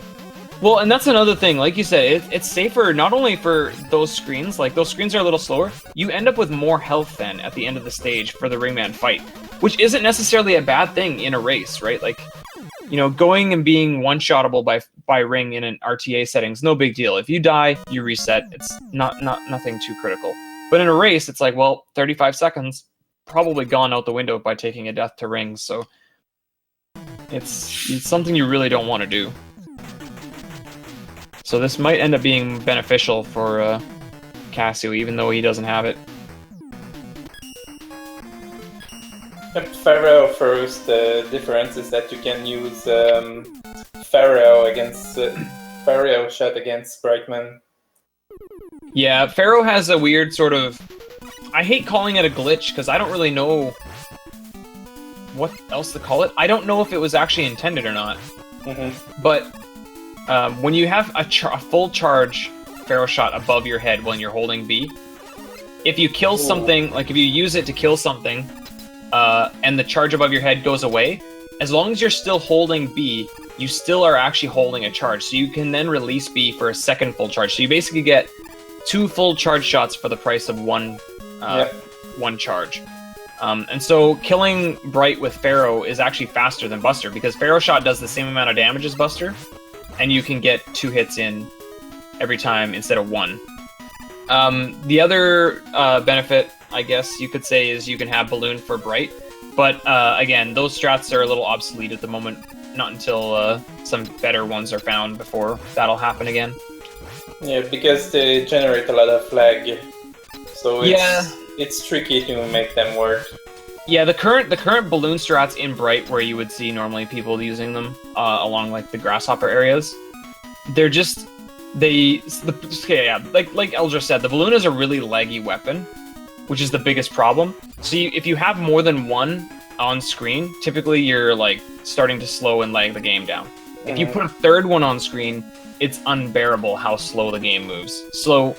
Well, and that's another thing. Like you said, it's safer not only for those screens. Like, those screens are a little slower. You end up with more health then at the end of the stage for the Ringman fight, which isn't necessarily a bad thing in a race, right? Like, you know, going and being one-shottable by Ring in an RTA settings, no big deal. If you die, you reset. It's nothing too critical. But in a race, it's like, well, 35 seconds, probably gone out the window by taking a death to Ring, so it's something you really don't want to do. So this might end up being beneficial for Cassio, even though he doesn't have it. Pharaoh first, the difference is that you can use Pharaoh against Pharaoh shot against Brightman. Yeah, Pharaoh has a weird sort of... I hate calling it a glitch, because I don't really know what else to call it. I don't know if it was actually intended or not. But when you have a full charge Pharaoh shot above your head when you're holding B, if you kill something, like if you use it to kill something, and the charge above your head goes away, as long as you're still holding B, you still are actually holding a charge. So you can then release B for a second full charge. So you basically get 2 full charge shots for the price of one charge. And so killing Bright with Pharaoh is actually faster than Buster, because Pharaoh shot does the same amount of damage as Buster, and you can get 2 hits in every time instead of 1. The other benefit, I guess you could say, is you can have Balloon for Bright, but again, those strats are a little obsolete at the moment, not until some better ones are found before that'll happen again. Yeah, because they generate a lot of lag, so it's tricky to make them work. Yeah, the current Balloon strats in Bright, where you would see normally people using them along like the grasshopper areas, they're just like Eldra said, the Balloon is a really laggy weapon, which is the biggest problem. So if you have more than one on screen, typically you're like starting to slow and lag the game down. If you put a third one on screen, it's unbearable how slow the game moves. So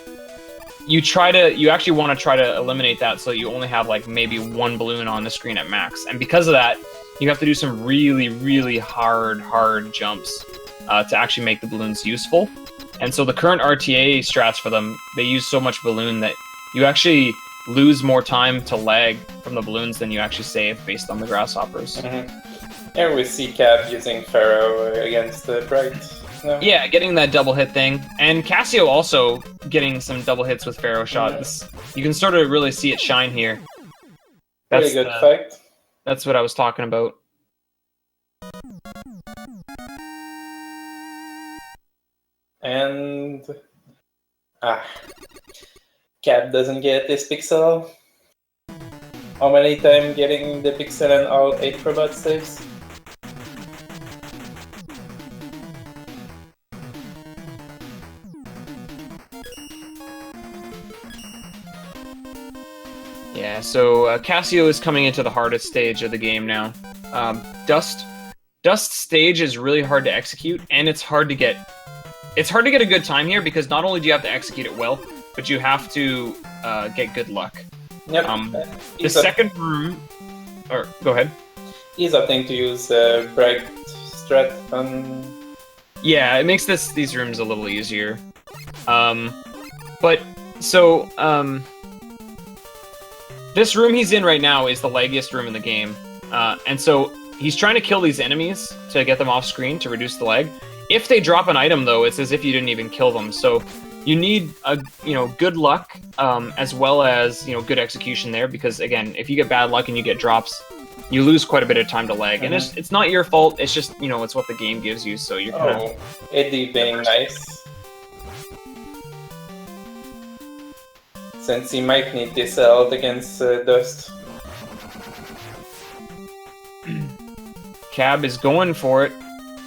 you actually want to try to eliminate that, so you only have like maybe 1 balloon on the screen at max. And because of that, you have to do some really, really hard jumps to actually make the balloons useful. And so the current RTA strats for them, they use so much balloon that you actually lose more time to lag from the balloons than you actually save based on the grasshoppers. Here we see Cab using Pharaoh against Bright. No? Yeah, getting that double hit thing. And Cassio also getting some double hits with Pharaoh shots. You can sort of really see it shine here. That's pretty good fight. That's what I was talking about. And Cab doesn't get this pixel. How many times getting the pixel and all 8 robot saves? Yeah, so Cassio is coming into the hardest stage of the game now. Dust stage is really hard to execute, and it's hard to get a good time here, because not only do you have to execute it well, but you have to get good luck. Yep. The second room... Or, go ahead. He's opting to use Bright strat on... Yeah, it makes these rooms a little easier. But, so, this room he's in right now is the laggiest room in the game. And so, he's trying to kill these enemies to get them off screen to reduce the lag. If they drop an item, though, it's as if you didn't even kill them. So you need good luck, as well as good execution there. Because again, if you get bad luck and you get drops, you lose quite a bit of time to lag. And it's not your fault. It's just it's what the game gives you. So you're kind of Eddie being nice, since he might need this out against Dust. Cab is going for it,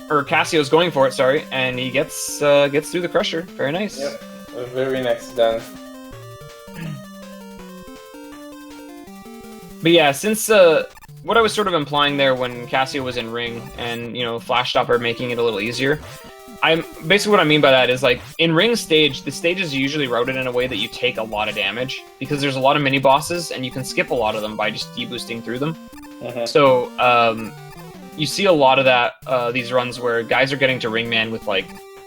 or Cassio's going for it, sorry, and he gets through the Crusher. Very nice. Yep, very nicely done. But yeah, since what I was sort of implying there when Cassio was in ring, and you know, Flash Stopper making it a little easier. Basically what I mean by that is like in ring stage, the stage is usually routed in a way that you take a lot of damage because there's a lot of mini bosses and you can skip a lot of them by just deboosting through them. So you see a lot of that these runs where guys are getting to Ringman with like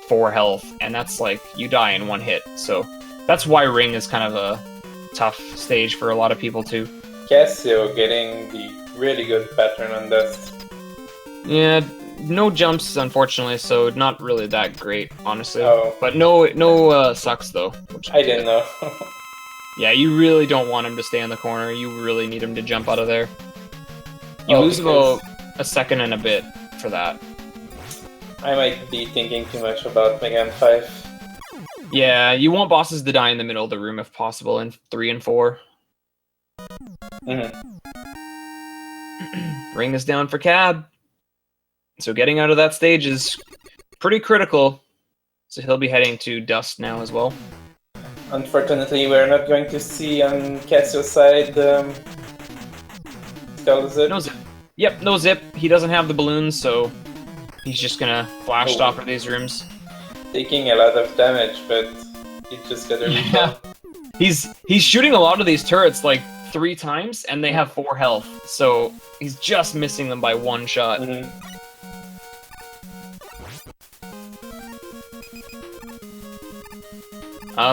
4 health, and that's like you die in 1 hit. So that's why ring is kind of a tough stage for a lot of people too. Cassio getting the really good pattern on this. Yeah. No jumps, unfortunately, so not really that great, honestly. Oh. But no sucks, though. I didn't know. Yeah, you really don't want him to stay in the corner. You really need him to jump out of there. You lose about a second and a bit for that. I might be thinking too much about Mega Man 5. Yeah, you want bosses to die in the middle of the room if possible in 3 and 4. Ring is down for Cab. So getting out of that stage is pretty critical. So he'll be heading to Dust now as well. Unfortunately, we're not going to see on Cassio's side Skull Zip. No zip. Yep, no zip. He doesn't have the balloons, so he's just gonna Flash Stopper these rooms. Taking a lot of damage, but he just got a refill. He's shooting a lot of these turrets like 3 times, and they have 4 health. So he's just missing them by 1 shot.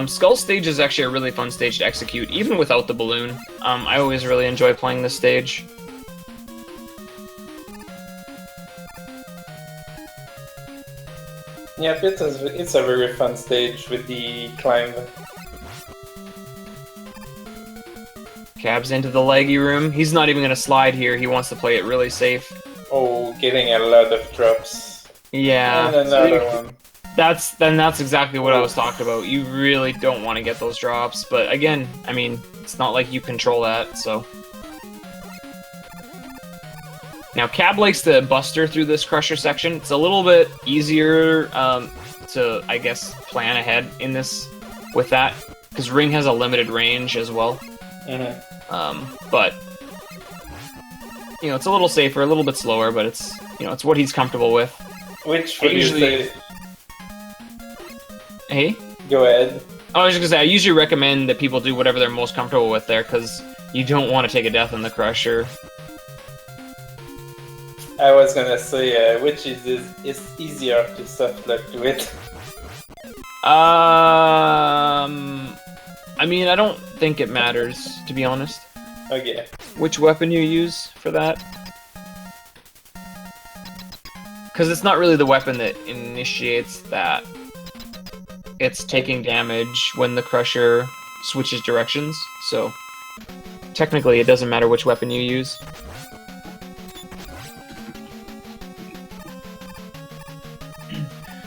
Skull stage is actually a really fun stage to execute, even without the balloon. I always really enjoy playing this stage. Yeah, it's a very fun stage with the climb. Cab's into the leggy room. He's not even going to slide here. He wants to play it really safe. Oh, getting a lot of drops. Yeah. And another one. That's exactly what I was talking about. You really don't want to get those drops, but again, I mean, it's not like you control that, so. Now, Cab likes to buster through this Crusher section. It's a little bit easier to, I guess, plan ahead in this with that, because Ring has a limited range as well. But you know, it's a little safer, a little bit slower, but it's, you know, it's what he's comfortable with. Which would you say? Hey? Go ahead. I was just gonna say, I usually recommend that people do whatever they're most comfortable with there, because you don't want to take a death in the Crusher. I was gonna say, which is easier to soft lock to it? I mean, I don't think it matters, to be honest. Okay. Which weapon you use for that. Because it's not really the weapon that initiates that. It's taking damage when the Crusher switches directions, so technically it doesn't matter which weapon you use.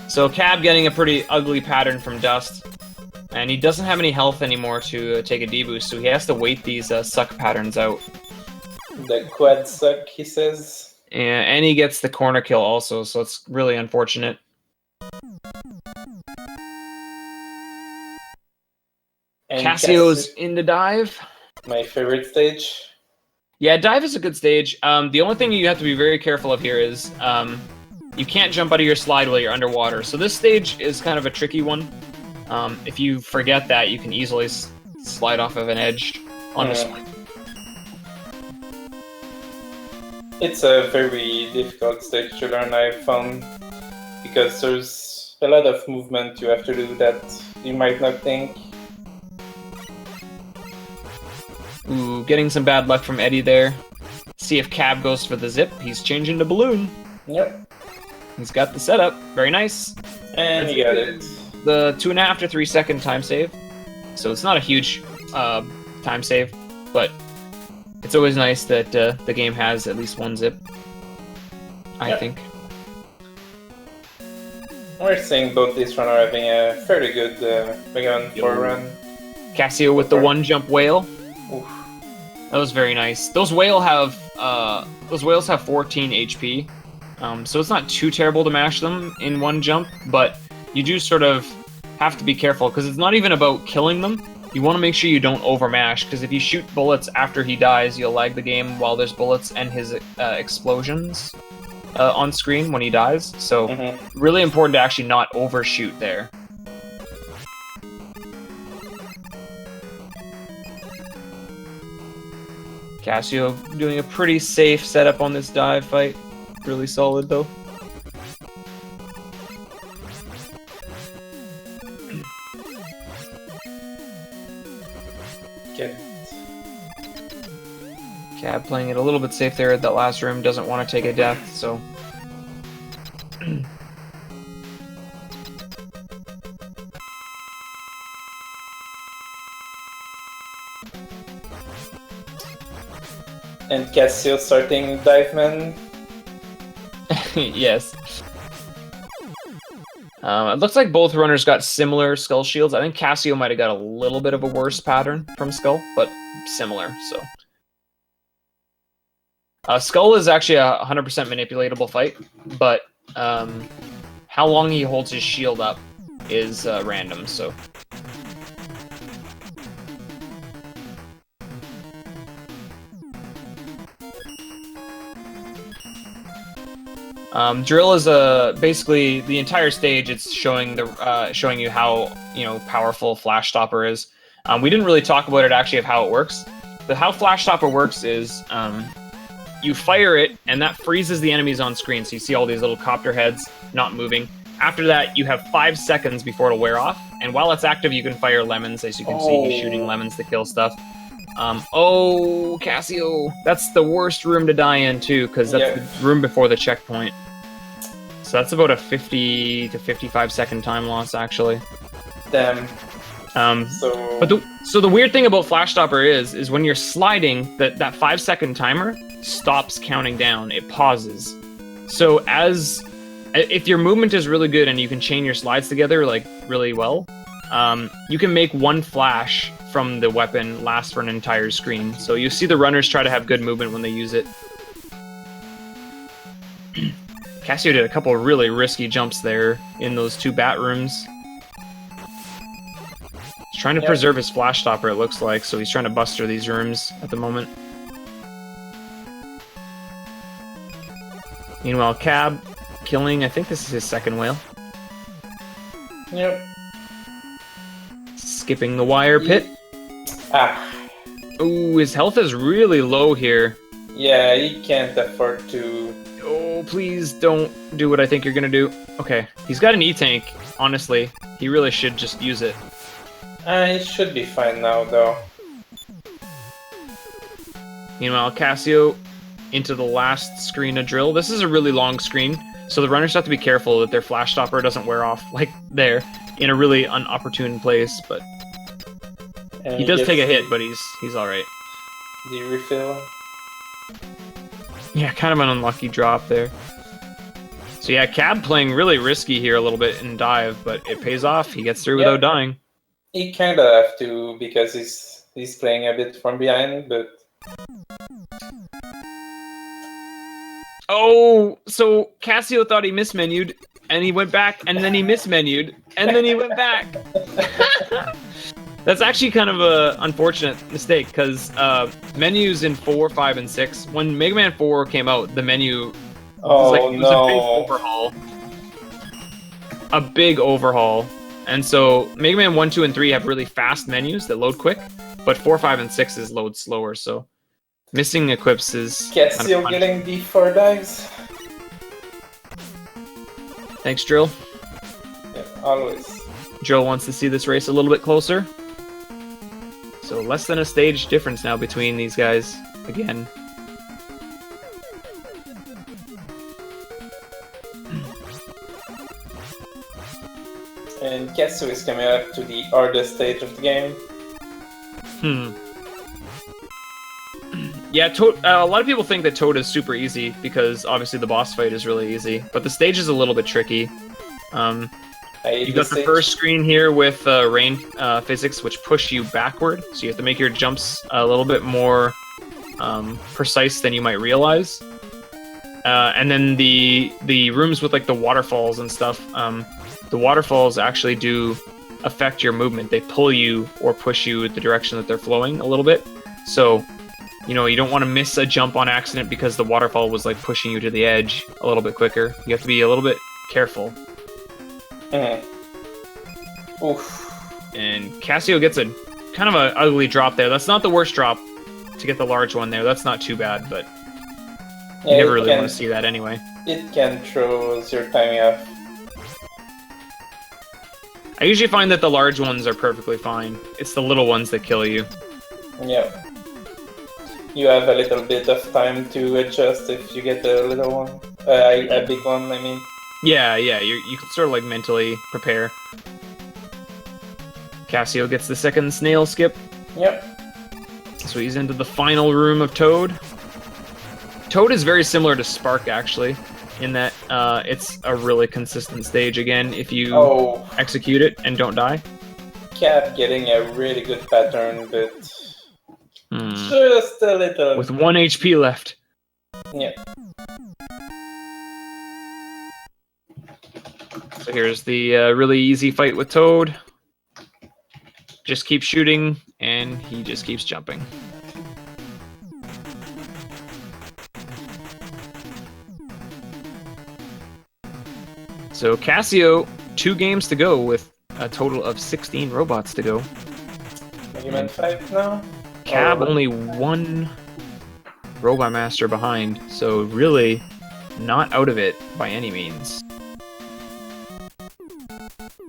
So Cab getting a pretty ugly pattern from Dust, and he doesn't have any health anymore to take a deboost, so he has to wait these suck patterns out. The quad suck, he says. And he gets the corner kill also, so it's really unfortunate. And Cassio's into dive. My favorite stage. Yeah, dive is a good stage. The only thing you have to be very careful of here is you can't jump out of your slide while you're underwater. So this stage is kind of a tricky one. If you forget that, you can easily slide off of an edge on a swing. It's a very difficult stage to learn, I've found, because there's a lot of movement you have to do that you might not think. Ooh, getting some bad luck from Eddie there. See if Cab goes for the zip. He's changing to balloon. Yep. He's got the setup. Very nice. And you got it. The 2.5 to 3 second time save. So it's not a huge time save, but it's always nice that the game has at least one zip, I think. We're seeing both these runners having a fairly good Mega Man 4 run. Cassio with the one jump whale. Oof. That was very nice. Those whales have 14 HP, So it's not too terrible to mash them in one jump, but you do sort of have to be careful, because it's not even about killing them. You want to make sure you don't overmash, because if you shoot bullets after he dies, you'll lag the game while there's bullets and his explosions on screen when he dies. So really important to actually not overshoot there. Cassio doing a pretty safe setup on this dive fight. Really solid, though. Good. Cab playing it a little bit safe there at that last room. Doesn't want to take a death, so... And Cassio starting Diveman. Yes. It looks like both runners got similar skull shields. I think Cassio might have got a little bit of a worse pattern from Skull, but similar, so... Skull is actually a 100% manipulatable fight, but how long he holds his shield up is random, so... Drill is basically the entire stage. It's showing you how powerful Flash Stopper is. We didn't really talk about it actually of how it works. But how Flash Stopper works is you fire it and that freezes the enemies on screen. So you see all these little copter heads not moving. After that, you have 5 seconds before it'll wear off. And while it's active, you can fire lemons. As you can see, he's shooting lemons to kill stuff. Oh, Cassio, that's the worst room to die in too, because that's the room before the checkpoint. So that's about a 50 to 55 second time loss, actually. Damn. So the weird thing about Flash Stopper is when you're sliding, that 5-second timer stops counting down. It pauses. So if your movement is really good and you can chain your slides together like really well, you can make one flash from the weapon last for an entire screen. So you see the runners try to have good movement when they use it. Cassio did a couple of really risky jumps there in those 2 bat rooms. He's trying to preserve his Flash Stopper, it looks like, so he's trying to buster these rooms at the moment. Meanwhile, Cab killing, I think this is his second whale. Yep. Skipping the wire pit. Ooh, his health is really low here. Yeah, he can't afford to... Oh, please don't do what I think you're gonna do. Okay, he's got an E-tank, honestly. He really should just use it. He should be fine now, though. Meanwhile, Cassio into the last screen of drill. This is a really long screen, so the runners have to be careful that their Flash Stopper doesn't wear off, like there, in a really unopportune place, but... And he does take a hit, but he's alright. The refill. Yeah, kind of an unlucky drop there. So yeah, Cab playing really risky here a little bit in dive, but it pays off. He gets through without dying. He kind of have to, because he's playing a bit from behind, but... Oh, so Cassio thought he mismenued, and he went back, and then he mismenued, and then he went back. That's actually kind of a unfortunate mistake, because menus in 4, 5, and 6, when Mega Man 4 came out, the menu was a big overhaul. A big overhaul. And so Mega Man 1, 2, and 3 have really fast menus that load quick, but 4, 5, and 6 is load slower, so missing equips is Cassio kind of getting the 4 dives. Thanks, Drill. Yeah, always. Drill wants to see this race a little bit closer. So less than a stage difference now between these guys again. And Cassio is coming up to the hardest stage of the game. Yeah, a lot of people think that Toad is super easy because obviously the boss fight is really easy, but the stage is a little bit tricky. You got the first screen here with rain physics, which push you backward, so you have to make your jumps a little bit more precise than you might realize. And then the rooms with like the waterfalls and stuff. The waterfalls actually do affect your movement. They pull you or push you in the direction that they're flowing a little bit. So, you know, you don't want to miss a jump on accident because the waterfall was like pushing you to the edge a little bit quicker. You have to be a little bit careful. Oof. And Cassio gets a kind of an ugly drop there. That's not the worst drop to get the large one there. That's not too bad, but you never really want to see that anyway. It can throw your timing off. I usually find that the large ones are perfectly fine. It's the little ones that kill you. Yeah. You have a little bit of time to adjust if you get a little one. A big one, I mean. Yeah, you can sort of like mentally prepare. Cassio gets the second snail skip. Yep. So he's into the final room of Toad. Toad is very similar to Spark, actually, in that it's a really consistent stage again if you execute it and don't die. Cap getting a really good pattern, but just a little. With 1 HP left. Yeah. So here's the really easy fight with Toad. Just keep shooting, and he just keeps jumping. So Cassio, 2 games to go with a total of 16 robots to go. Mega Man 5 now? Cab only 1 Robot Master behind, so really not out of it by any means.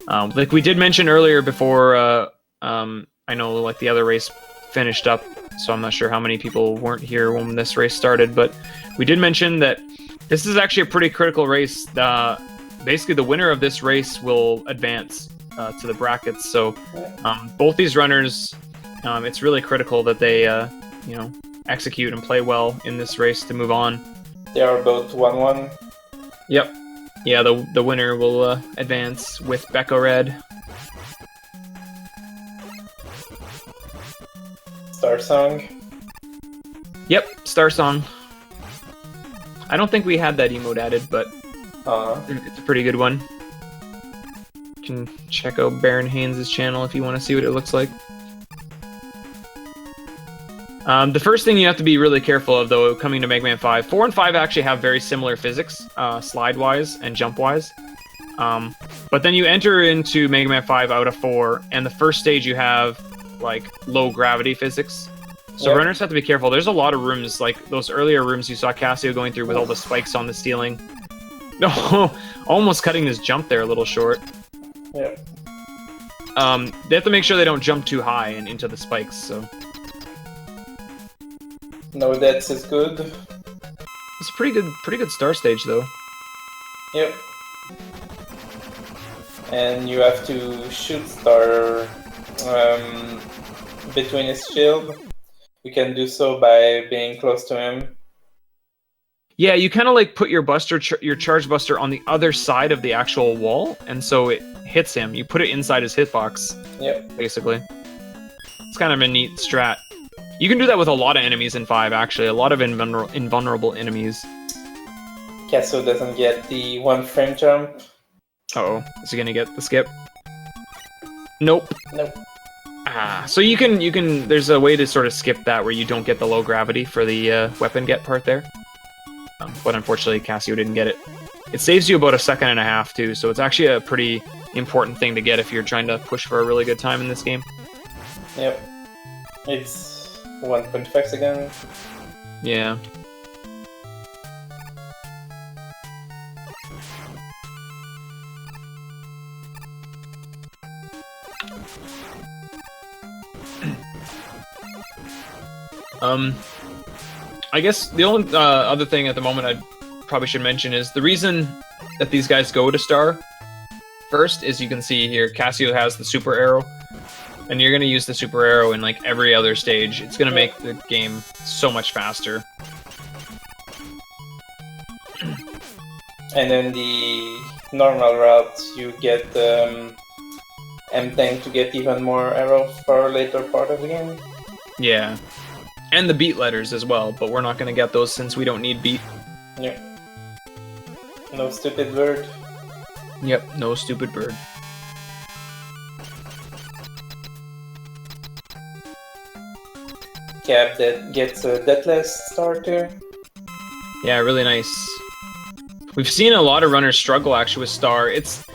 Like we did mention earlier before, I know like the other race finished up, so I'm not sure how many people weren't here when this race started, but we did mention that this is actually a pretty critical race. Basically, the winner of this race will advance to the brackets. So both these runners, it's really critical that they, you know, execute and play well in this race to move on. They are both 1-1. Yep. Yeah, the winner will advance with Becco Red. Star Song. Yep, Star Song. I don't think we had that emote added, but it's a pretty good one. You can check out Baron Haynes' channel if you want to see what it looks like. The first thing you have to be really careful of, though, coming to Mega Man 5, 4 and 5 actually have very similar physics, slide-wise and jump-wise. But then you enter into Mega Man 5 out of 4, and the first stage you have like low gravity physics. So runners have to be careful. There's a lot of rooms, like those earlier rooms you saw Cassio going through with all the spikes on the ceiling. No, almost cutting his jump there a little short. Yeah. They have to make sure they don't jump too high and into the spikes, so. No, that's as good. It's a pretty good star stage though. Yep. And you have to shoot Star between his shield. You can do so by being close to him. Yeah, you kind of like put your buster, your charge buster on the other side of the actual wall, and so it hits him. You put it inside his hitbox. Yep. Basically. It's kind of a neat strat. You can do that with a lot of enemies in 5, actually. A lot of invulnerable enemies. Cassio doesn't get the 1 frame jump. Uh-oh. Is he gonna get the skip? Nope. Nope. So you can, there's a way to sort of skip that where you don't get the low gravity for the weapon get part there. But unfortunately, Cassio didn't get it. It saves you about 1.5 seconds too, so it's actually a pretty important thing to get if you're trying to push for a really good time in this game. Yep. It's 1.5 seconds. Yeah. I guess the only other thing at the moment I probably should mention is the reason that these guys go to Star first is you can see here Cassio has the super arrow, and you're going to use the super arrow in like every other stage. It's going to make the game so much faster. And then the normal route, you get M-Tank to get even more arrow for later part of the game. Yeah. And the beat letters as well, but we're not going to get those since we don't need beat. Yeah. No stupid bird. Yep, no stupid bird. Cab that gets a deathless starter. Yeah, really nice. We've seen a lot of runners struggle actually with Star. It's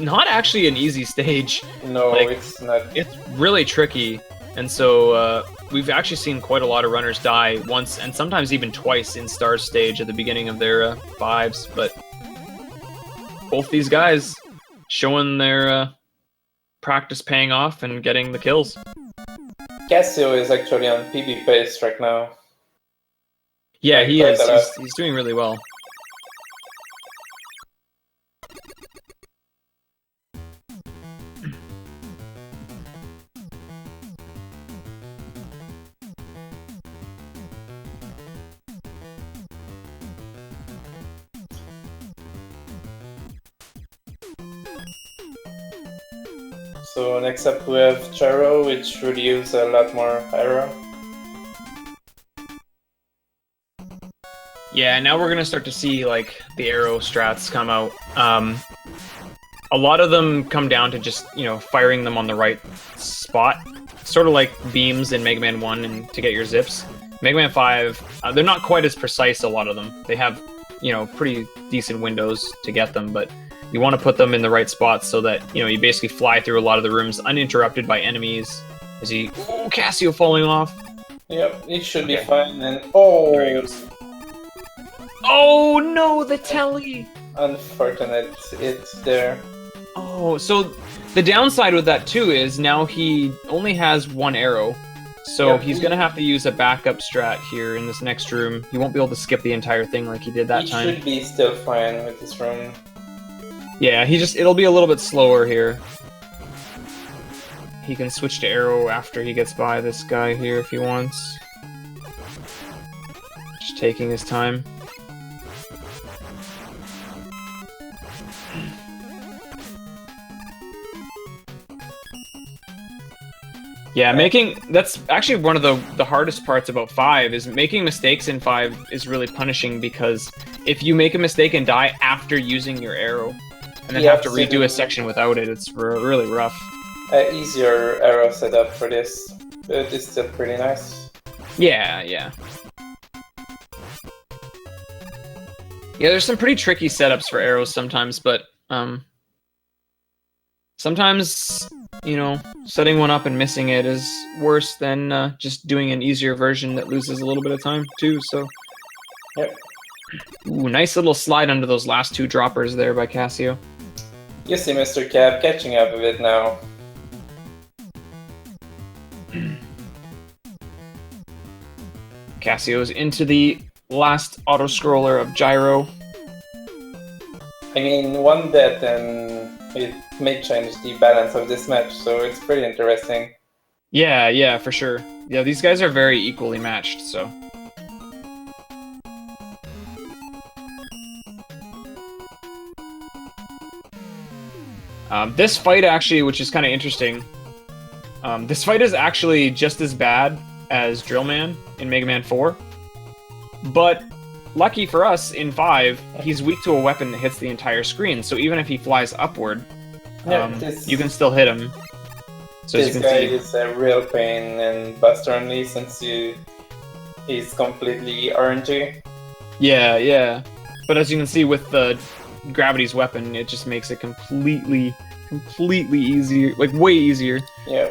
not actually an easy stage. No, Like, it's not. It's really tricky, and so we've actually seen quite a lot of runners die once and sometimes even twice in Star's stage at the beginning of their fives. But both these guys showing their practice paying off and getting the kills. Cassio is actually on PB pace right now. Yeah, Like, he quite is. a lot. He's doing really well. So next up we have Charo, which would use a lot more arrow. Yeah, now we're gonna start to see like the arrow strats come out. A lot of them come down to just, you know, firing them on the right spot, sort of like beams in Mega Man 1 and to get your zips. Mega Man 5, they're not quite as precise, a lot of them. They have, you know, pretty decent windows to get them, but you want to put them in the right spots so that, you know, you basically fly through a lot of the rooms uninterrupted by enemies. As he... Oh, Cassio falling off! Yep, it should be Okay. fine, and oh! There he goes. Oh no, the telly! Unfortunate, it's there. Oh, so the downside with that too is now he only has one arrow. So Yeah, he's gonna have to use a backup strat here in this next room. He won't be able to skip the entire thing like he did that He time. should be still fine with this room. Yeah, it'll be a little bit slower here. He can switch to arrow after he gets by this guy here if he wants. Just taking his time. Yeah, that's actually one of the hardest parts about 5 is making mistakes in 5 is really punishing because if you make a mistake and die after using your arrow and then Yeah, have to redo a section without it, it's really rough. Easier arrow setup for this, but it's still pretty nice. Yeah. Yeah, there's some pretty tricky setups for arrows sometimes, but sometimes, you know, setting one up and missing it is worse than just doing an easier version that loses a little bit of time, too, so... Yep. Ooh, nice little slide under those last two droppers there by Cassio. You see MrCab catching up a bit now. Cassio's into the last auto-scroller of Gyro. I mean, one death and it may change the balance of this match, so it's pretty interesting. Yeah, for sure. Yeah, these guys are very equally matched, so... this fight actually, which is kind of interesting, this fight is actually just as bad as Drillman in Mega Man 4, but lucky for us, in 5, he's weak to a weapon that hits the entire screen, so even if he flies upward, you can still hit him. So as This you guy can see, is a real pain in Buster Only since he's completely RNG. yeah. But as you can see with the Gravity's weapon, it just makes it completely easier, like way easier. Yeah.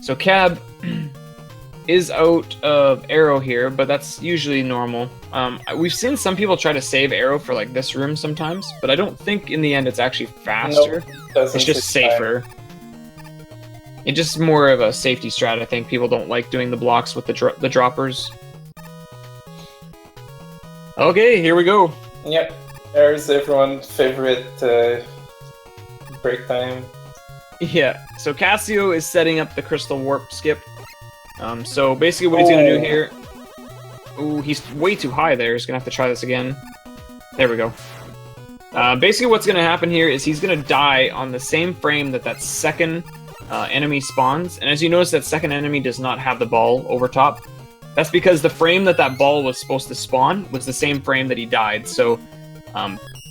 So Cab is out of arrow here, but that's usually normal. We've seen some people try to save arrow for like this room sometimes, but I don't think in the end it's actually faster. Nope, It's just safer. It's just more of a safety strat. I think people don't like doing the blocks with the droppers. Okay, here we go. Yep. There's everyone's favorite break time. Yeah, so Cassio is setting up the crystal warp skip. So basically what he's gonna do here... Ooh, he's way too high there. He's gonna have to try this again. There we go. Basically what's gonna happen here is he's gonna die on the same frame that second enemy spawns, and as you notice, that second enemy does not have the ball over top. That's because the frame that ball was supposed to spawn was the same frame that he died, so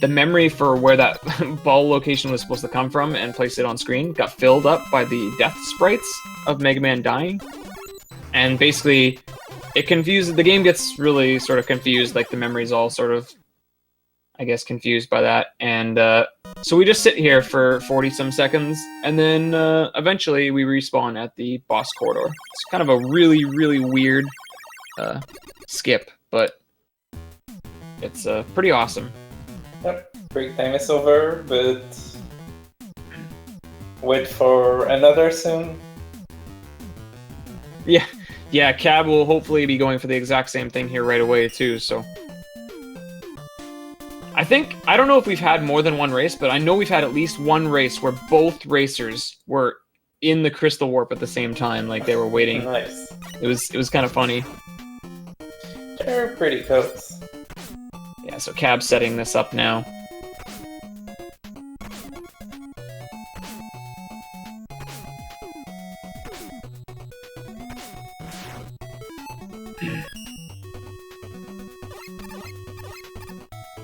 the memory for where that ball location was supposed to come from and place it on screen got filled up by the death sprites of Mega Man dying. And basically, it confuses, the game gets really sort of confused, like the memory's all sort of, I guess, confused by that. And so we just sit here for 40-some seconds, and then eventually we respawn at the boss corridor. It's kind of a really, really weird skip, but it's pretty awesome. Yep, break time is over, but wait for another soon. Yeah, Cab will hopefully be going for the exact same thing here right away too, so. I don't know if we've had more than one race, but I know we've had at least one race where both racers were in the Crystal Warp at the same time, like they were waiting. Nice. It was kind of funny. They're pretty close. Yeah, so Cab's setting this up now.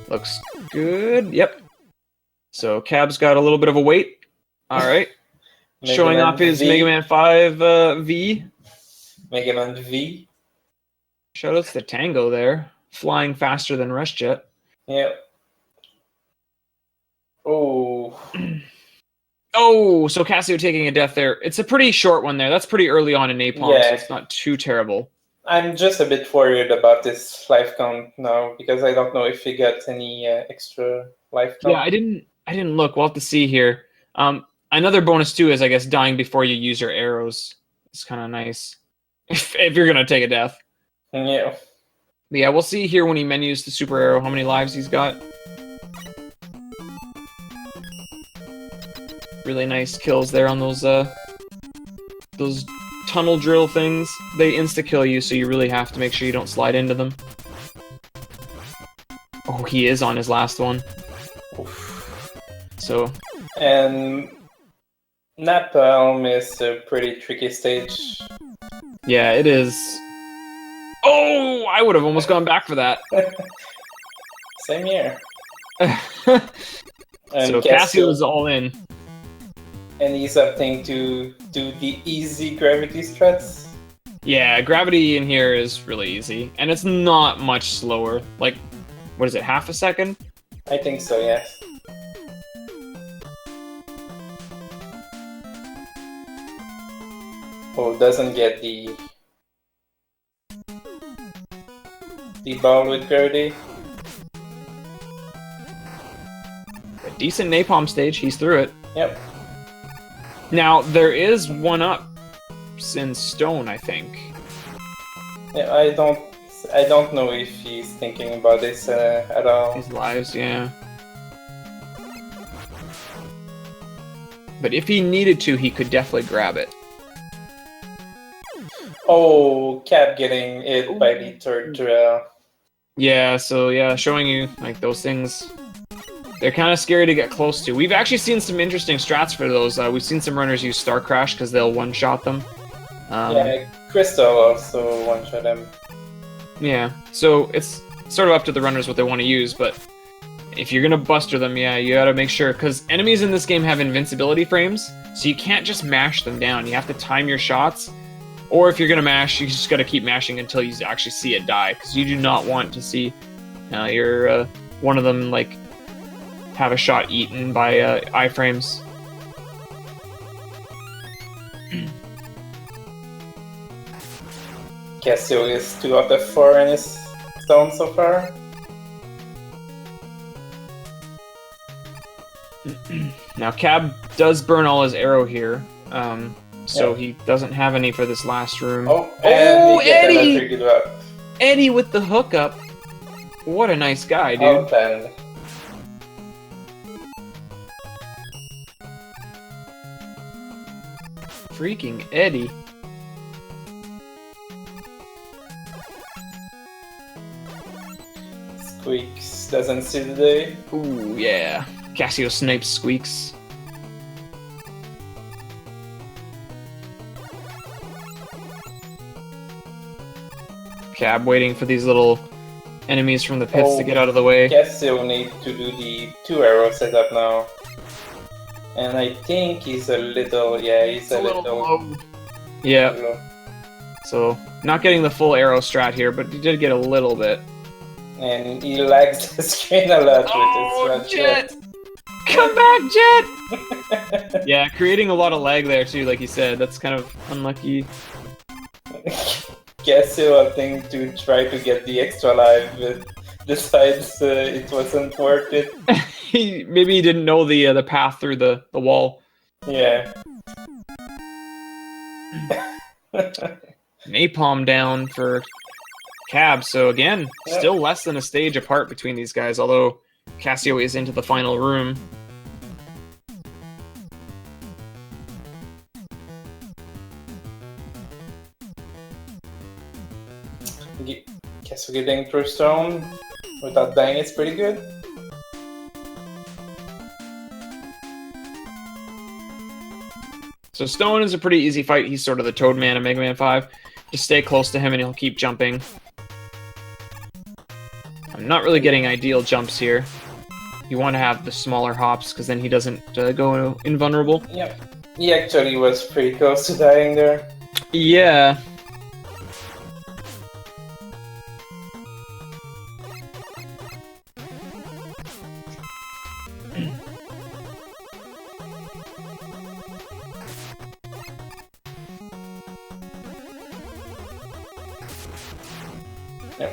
Looks good. Yep. So Cab's got a little bit of a wait. All right. Showing off his Mega Man 5 V. Mega Man V. Shoutouts to Tango there. Flying faster than RushJet. Yep. Oh. Oh, so Cassio taking a death there. It's a pretty short one there. That's pretty early on in Napalm, so it's not too terrible. I'm just a bit worried about this life count now, because I don't know if he got any extra life count. Yeah, I didn't look. We'll have to see here. Another bonus too is, I guess, dying before you use your arrows. It's kind of nice if you're gonna take a death. Yeah. But yeah, we'll see here when he menus the super arrow how many lives he's got. Really nice kills there on those tunnel drill things. They insta-kill you, so you really have to make sure you don't slide into them. Oh, he is on his last one. So. And Napalm is a pretty tricky stage. Yeah, it is. Oh, I would have almost gone back for that. Same here. So Cassio's all in. And he's opting to do the easy gravity struts. Yeah, gravity in here is really easy. And it's not much slower. Like, what is it, half a second? I think so, yes. Oh, doesn't get the ball with gravity. A decent Napalm stage, he's through it. Yep. Now, there is one up in stone, I think. Yeah, I don't know if he's thinking about this at all. His lives, yeah. But if he needed to, he could definitely grab it. Oh, Cap getting hit by the third drill. Yeah, so yeah, showing you, like, those things, they're kind of scary to get close to. We've actually seen some interesting strats for those. We've seen some runners use Star Crash because they'll one-shot them. Yeah, Crystal also one-shot them. Yeah, so it's sort of up to the runners what they want to use, but if you're gonna buster them, yeah, you gotta make sure, because enemies in this game have invincibility frames, so you can't just mash them down. You have to time your shots, or if you're gonna mash, you just gotta keep mashing until you actually see it die, because you do not want to see one of them, like, have a shot eaten by iframes. Cassio is 2 out of 4 in his stone so far. Now, Cab does burn all his arrow here, so he doesn't have any for this last room. Oh, and Eddie! Eddie with the hookup. What a nice guy, dude. Open. Freaking Eddie. Squeaks doesn't see the day. Ooh, yeah. Cassio snipes Squeaks. Cab waiting for these little enemies from the pits to get out of the way. Cassio need to do the 2-arrow setup now. And I think he's a little, yeah, he's a little low. Yeah. low. So, not getting the full arrow strat here, but he did get a little bit. And he lags the screen a lot with his Jet! Come back, Jet! Yeah, creating a lot of lag there too, like you said. That's kind of unlucky. Cassio opting to try to get the extra life, but decides it wasn't worth it. Maybe he didn't know the path through the wall. Yeah. Napalm down for Cab, so again, still less than a stage apart between these guys, although Cassio is into the final room. Cassio getting through stone without dying is pretty good. So Stone is a pretty easy fight. He's sort of the Toad Man of Mega Man 5. Just stay close to him and he'll keep jumping. I'm not really getting ideal jumps here. You want to have the smaller hops because then he doesn't go invulnerable. Yep. He actually was pretty close to dying there. Yeah.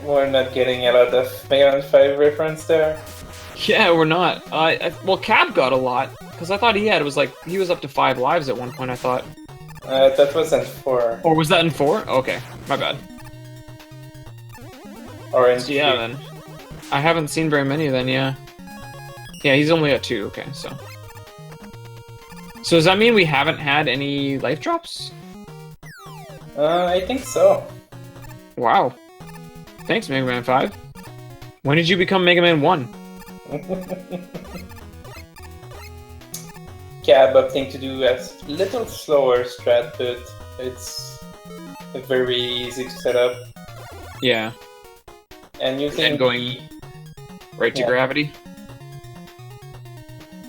We're not getting a lot of Mega Man 5 reference there. Yeah, we're not. Well, Cab got a lot because I thought he was up to 5 lives at one point. I thought. That was in 4. Or was that in 4? Okay, my bad. Or in 3. Yeah, then. I haven't seen very many then. Yeah. Yeah, he's only at 2. Okay, so. So does that mean we haven't had any life drops? I think so. Wow. Thanks, Mega Man 5. When did you become Mega Man 1? Cab opting to do a little slower strat, but it's very easy to set up. Yeah. And using And going right to gravity.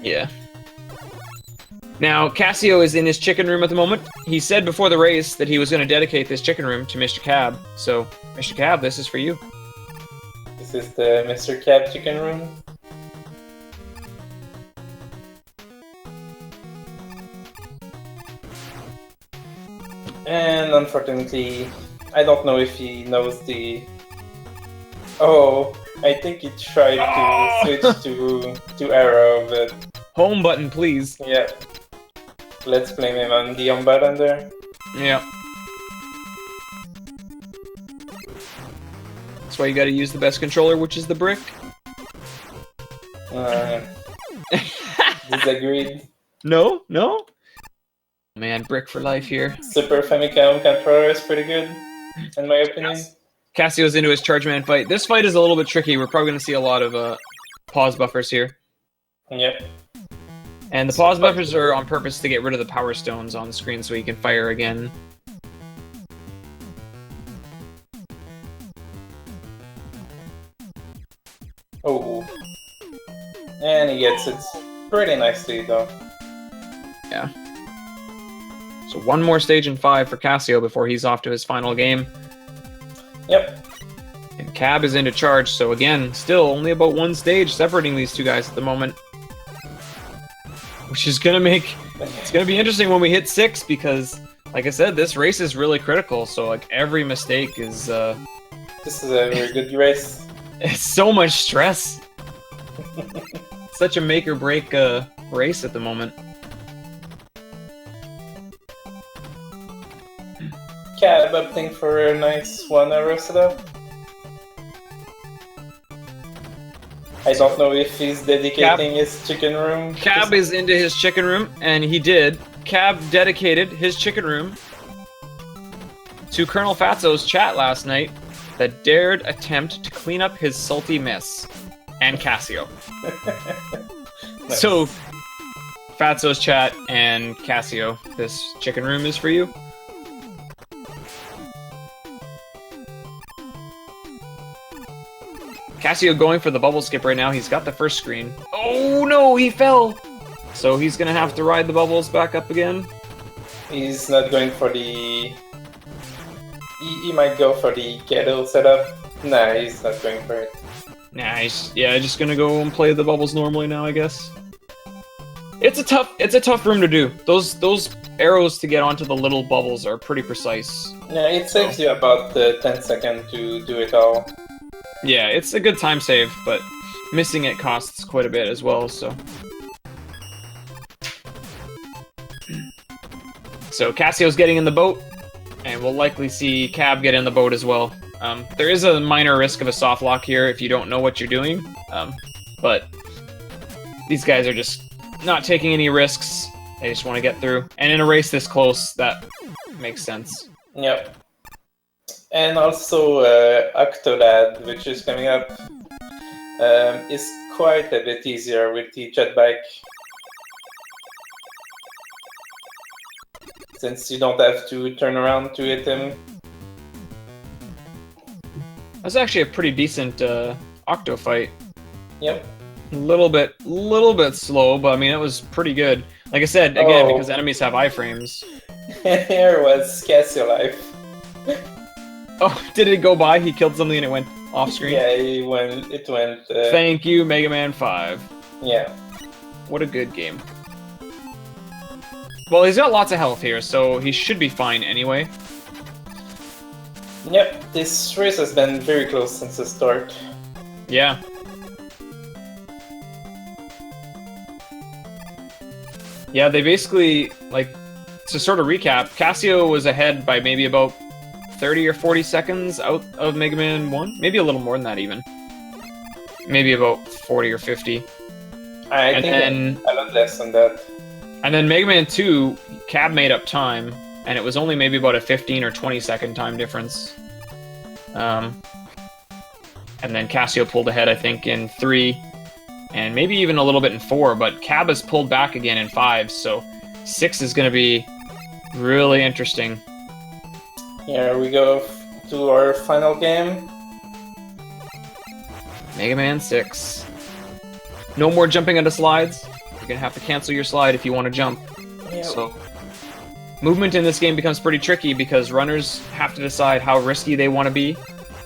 Yeah. Now, Cassio is in his chicken room at the moment. He said before the race that he was going to dedicate this chicken room to Mr. Cab. So, Mr. Cab, this is for you. This is the MrCab chicken room. And unfortunately, I don't know if he knows the... Oh, I think he tried to switch to arrow, but... Home button, please. Yeah. Let's blame him on the home button there. Yeah. That's why you gotta use the best controller, which is the brick. Disagreed. No? No? Man, brick for life here. Super Famicom controller is pretty good, in my opinion. Cassio's into his Charge Man fight. This fight is a little bit tricky. We're probably gonna see a lot of pause buffers here. Yep. And the pause buffers are on purpose to get rid of the power stones on the screen so he can fire again. Oh. And he gets it pretty nicely, though. Yeah. So one more stage in 5 for Cassio before he's off to his final game. Yep. And Cab is into charge, so again, still only about one stage separating these two guys at the moment. Which is gonna make... It's gonna be interesting when we hit 6, because, like I said, this race is really critical, so like every mistake is... This is a very good race. It's so much stress. Such a make or break race at the moment. Cab opting for a nice 1-arrow setup. I don't know if he's dedicating his chicken room. Cab is into his chicken room, and he did. Cab dedicated his chicken room to Colonel Fatso's chat last night that dared attempt to clean up his salty mess. And Cassio. Nice. So, Fatso's chat and Cassio, this chicken room is for you. Cassio going for the bubble skip right now. He's got the first screen. Oh no, he fell! So he's gonna have to ride the bubbles back up again. He's not going for the... He might go for the kettle setup. Nah, he's not going for it. Nah, he's just gonna go and play the bubbles normally now, I guess. It's a tough room to do. Those arrows to get onto the little bubbles are pretty precise. Yeah, it saves you about 10 seconds to do it all. Yeah, it's a good time save, but missing it costs quite a bit as well, so... So Cassio's getting in the boat, and we'll likely see Cab get in the boat as well. There is a minor risk of a soft lock here if you don't know what you're doing, but these guys are just not taking any risks. They just want to get through. And in a race this close, that makes sense. Yep. And also Octolad, which is coming up, is quite a bit easier with the jet bike. Since you don't have to turn around to hit him. That's actually a pretty decent Octo fight. Yep. A little bit slow, but I mean it was pretty good. Like I said, again, because enemies have iframes. Here was Cassio life. Oh, did it go by? He killed something and it went off screen? Yeah, it went... Thank you, Mega Man 5. Yeah. What a good game. Well, he's got lots of health here, so he should be fine anyway. Yep, this race has been very close since the start. Yeah. Yeah, they basically, like, to sort of recap, Cassio was ahead by maybe about 30 or 40 seconds out of Mega Man 1. Maybe a little more than that, even. Maybe about 40 or 50. I think a lot less than that. And then Mega Man 2, Cab made up time, and it was only maybe about a 15 or 20 second time difference. And then Cassio pulled ahead, I think, in 3, and maybe even a little bit in 4, but Cab has pulled back again in 5, so 6 is going to be really interesting. Here we go to our final game. Mega Man 6. No more jumping onto slides. You're going to have to cancel your slide if you want to jump. Yep. So, movement in this game becomes pretty tricky because runners have to decide how risky they want to be.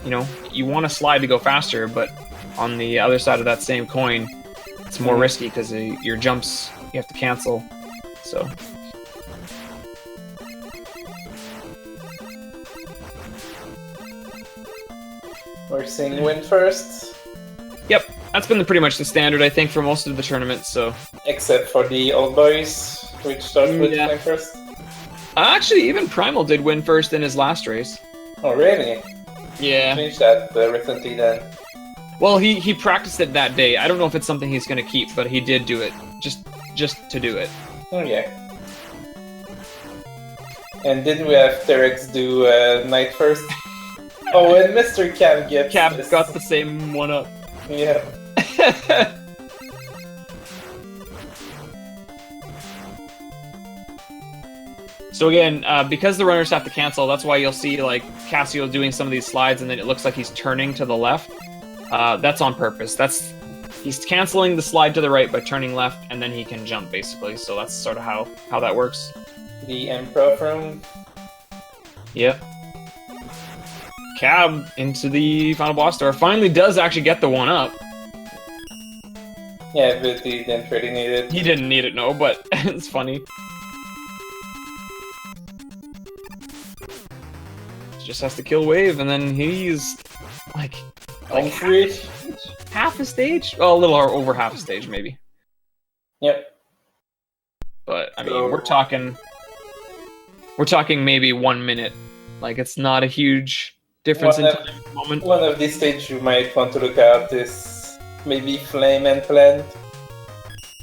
You know, you want to slide to go faster, but on the other side of that same coin, it's more risky because your jumps, you have to cancel. So... We're seeing win first. Yep, that's been pretty much the standard, I think, for most of the tournaments, so... Except for the old boys, which started with win first. Actually, even Primal did win first in his last race. Oh, really? Yeah. Changed that recently then. Well, he practiced it that day. I don't know if it's something he's going to keep, but he did do it. Just to do it. Oh, yeah. And didn't we have Terex do night first? Oh, and MrCab gets this. Got the same one up. Yeah. So again, because the runners have to cancel, that's why you'll see like Cassio doing some of these slides and then it looks like he's turning to the left. That's on purpose. He's canceling the slide to the right by turning left, and then he can jump basically. So that's sort of how that works. The improv room. Yep. Cab into the final boss door. Finally does actually get the one up. Yeah, but he didn't really need it. He didn't need it, no, but it's funny. Just has to kill Wave, and then he's like half a stage? Well, a little over half a stage, maybe. Yep. But I mean, we're talking maybe 1 minute. Like, it's not a huge difference in time at the moment. One of these stages you might want to look at is maybe Flame and Plant.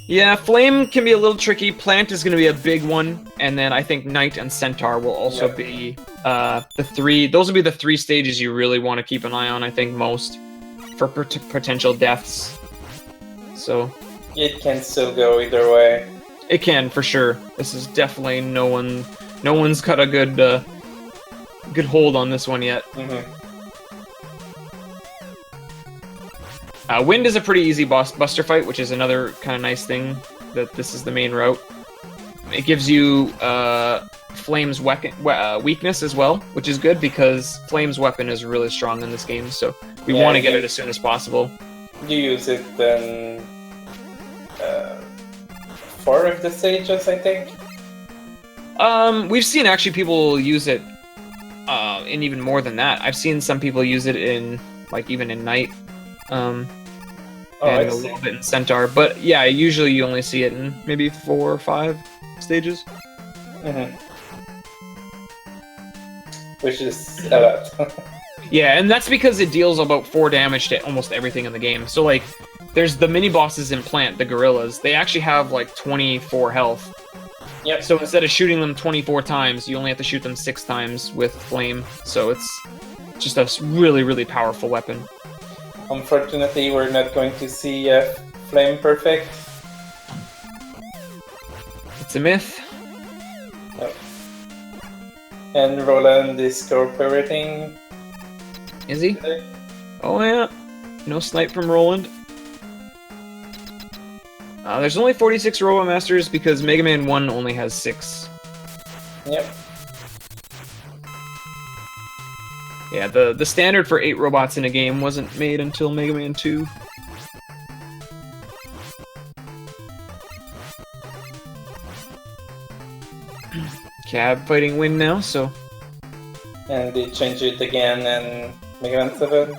Yeah, Flame can be a little tricky. Plant is going to be a big one, and then I think Knight and Centaur will also be the three. Those will be the 3 stages you really want to keep an eye on. I think most for potential deaths. So it can still go either way. It can for sure. This is definitely no one's got a good hold on this one yet. Wind is a pretty easy buster fight, which is another kind of nice thing that this is the main route. It gives you Flame's weakness as well, which is good because Flame's weapon is really strong in this game, so we want to get it as soon as possible. You use it in 4 of the stages, I think. We've seen actually people use it in even more than that. I've seen some people use it in like even in Night, and a little bit in Centaur. But yeah, usually you only see it in maybe 4 or 5 stages. Which is a lot. Yeah, and that's because it deals about 4 damage to almost everything in the game. So like, there's the mini bosses in Plant, the gorillas. They actually have like 24 health. Yep. So instead of shooting them 24 times, you only have to shoot them 6 times with Flame. So it's just a really, really powerful weapon. Unfortunately, we're not going to see Flame Perfect. It's a myth. Yep. And Roland is cooperating. Is he? Today. Oh yeah. No snipe from Roland. There's only 46 Robot Masters because Mega Man 1 only has 6. Yep. Yeah, the standard for 8 robots in a game wasn't made until Mega Man 2. Cab fighting Wind now, so... And they changed it again in Mega Man 7.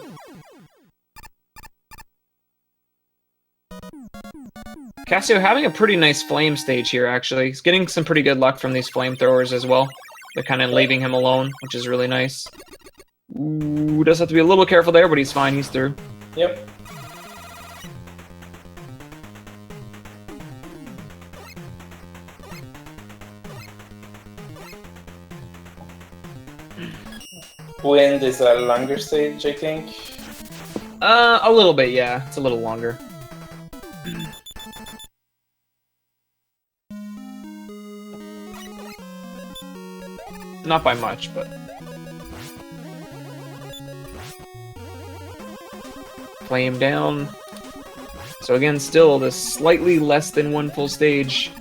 Cassio having a pretty nice flame stage here, actually. He's getting some pretty good luck from these flamethrowers as well. They're kind of leaving him alone, which is really nice. Ooh, does have to be a little careful there, but he's fine, he's through. Yep. Wind is a longer stage, I think. A little bit, yeah. It's a little longer. Not by much, but... Flame down. So again, still this slightly less than 1 full stage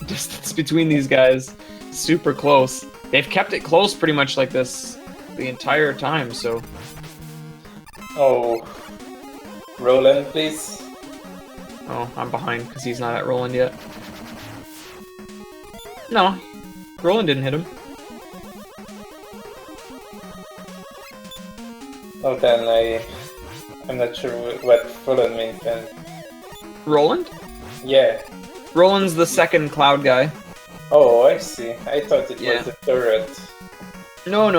distance between these guys. Super close. They've kept it close pretty much like this the entire time, so... Oh. Roland, please. Oh, I'm behind because he's not at Roland yet. No, Roland didn't hit him. Oh, then I'm not sure what Roland means then. Roland? Yeah. Roland's the second cloud guy. Oh, I see. I thought it was a turret. No.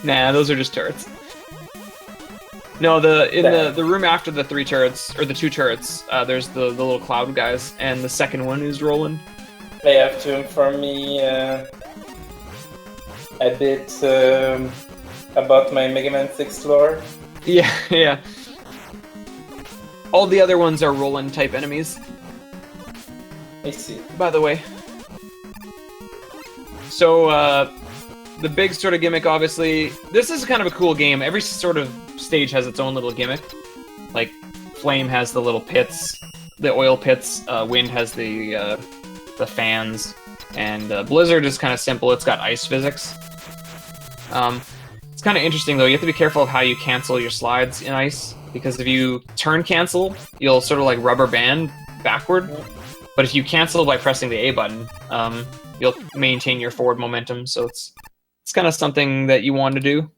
Nah, those are just turrets. No, in the room after the 3 turrets, or the 2 turrets, there's the little cloud guys, and the second one is Roland. They have to inform me a bit about my Mega Man 6 lore. Yeah. All the other ones are Roland type enemies. I see. By the way. So, the big sort of gimmick, obviously, this is kind of a cool game. Every sort of stage has its own little gimmick. Like, Flame has the little pits, the oil pits, Wind has the fans, and Blizzard is kind of simple. It's got ice physics. It's kind of interesting, though. You have to be careful of how you cancel your slides in ice, because if you turn cancel, you'll sort of like rubber band backward. But if you cancel by pressing the A button, you'll maintain your forward momentum, so it's kind of something that you want to do.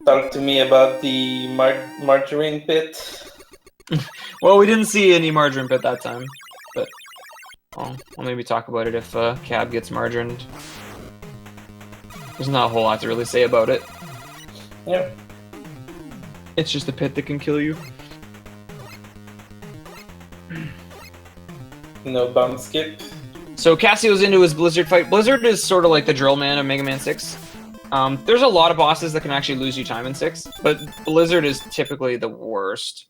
Talk to me about the margarine pit. Well, we didn't see any margarine pit that time, but I'll maybe talk about it if Cab gets margarined. There's not a whole lot to really say about it. Yep. It's just a pit that can kill you. No bomb skip. So Cassio's into his Blizzard fight. Blizzard is sort of like the drill man of Mega Man 6. There's a lot of bosses that can actually lose you time in 6, but Blizzard is typically the worst.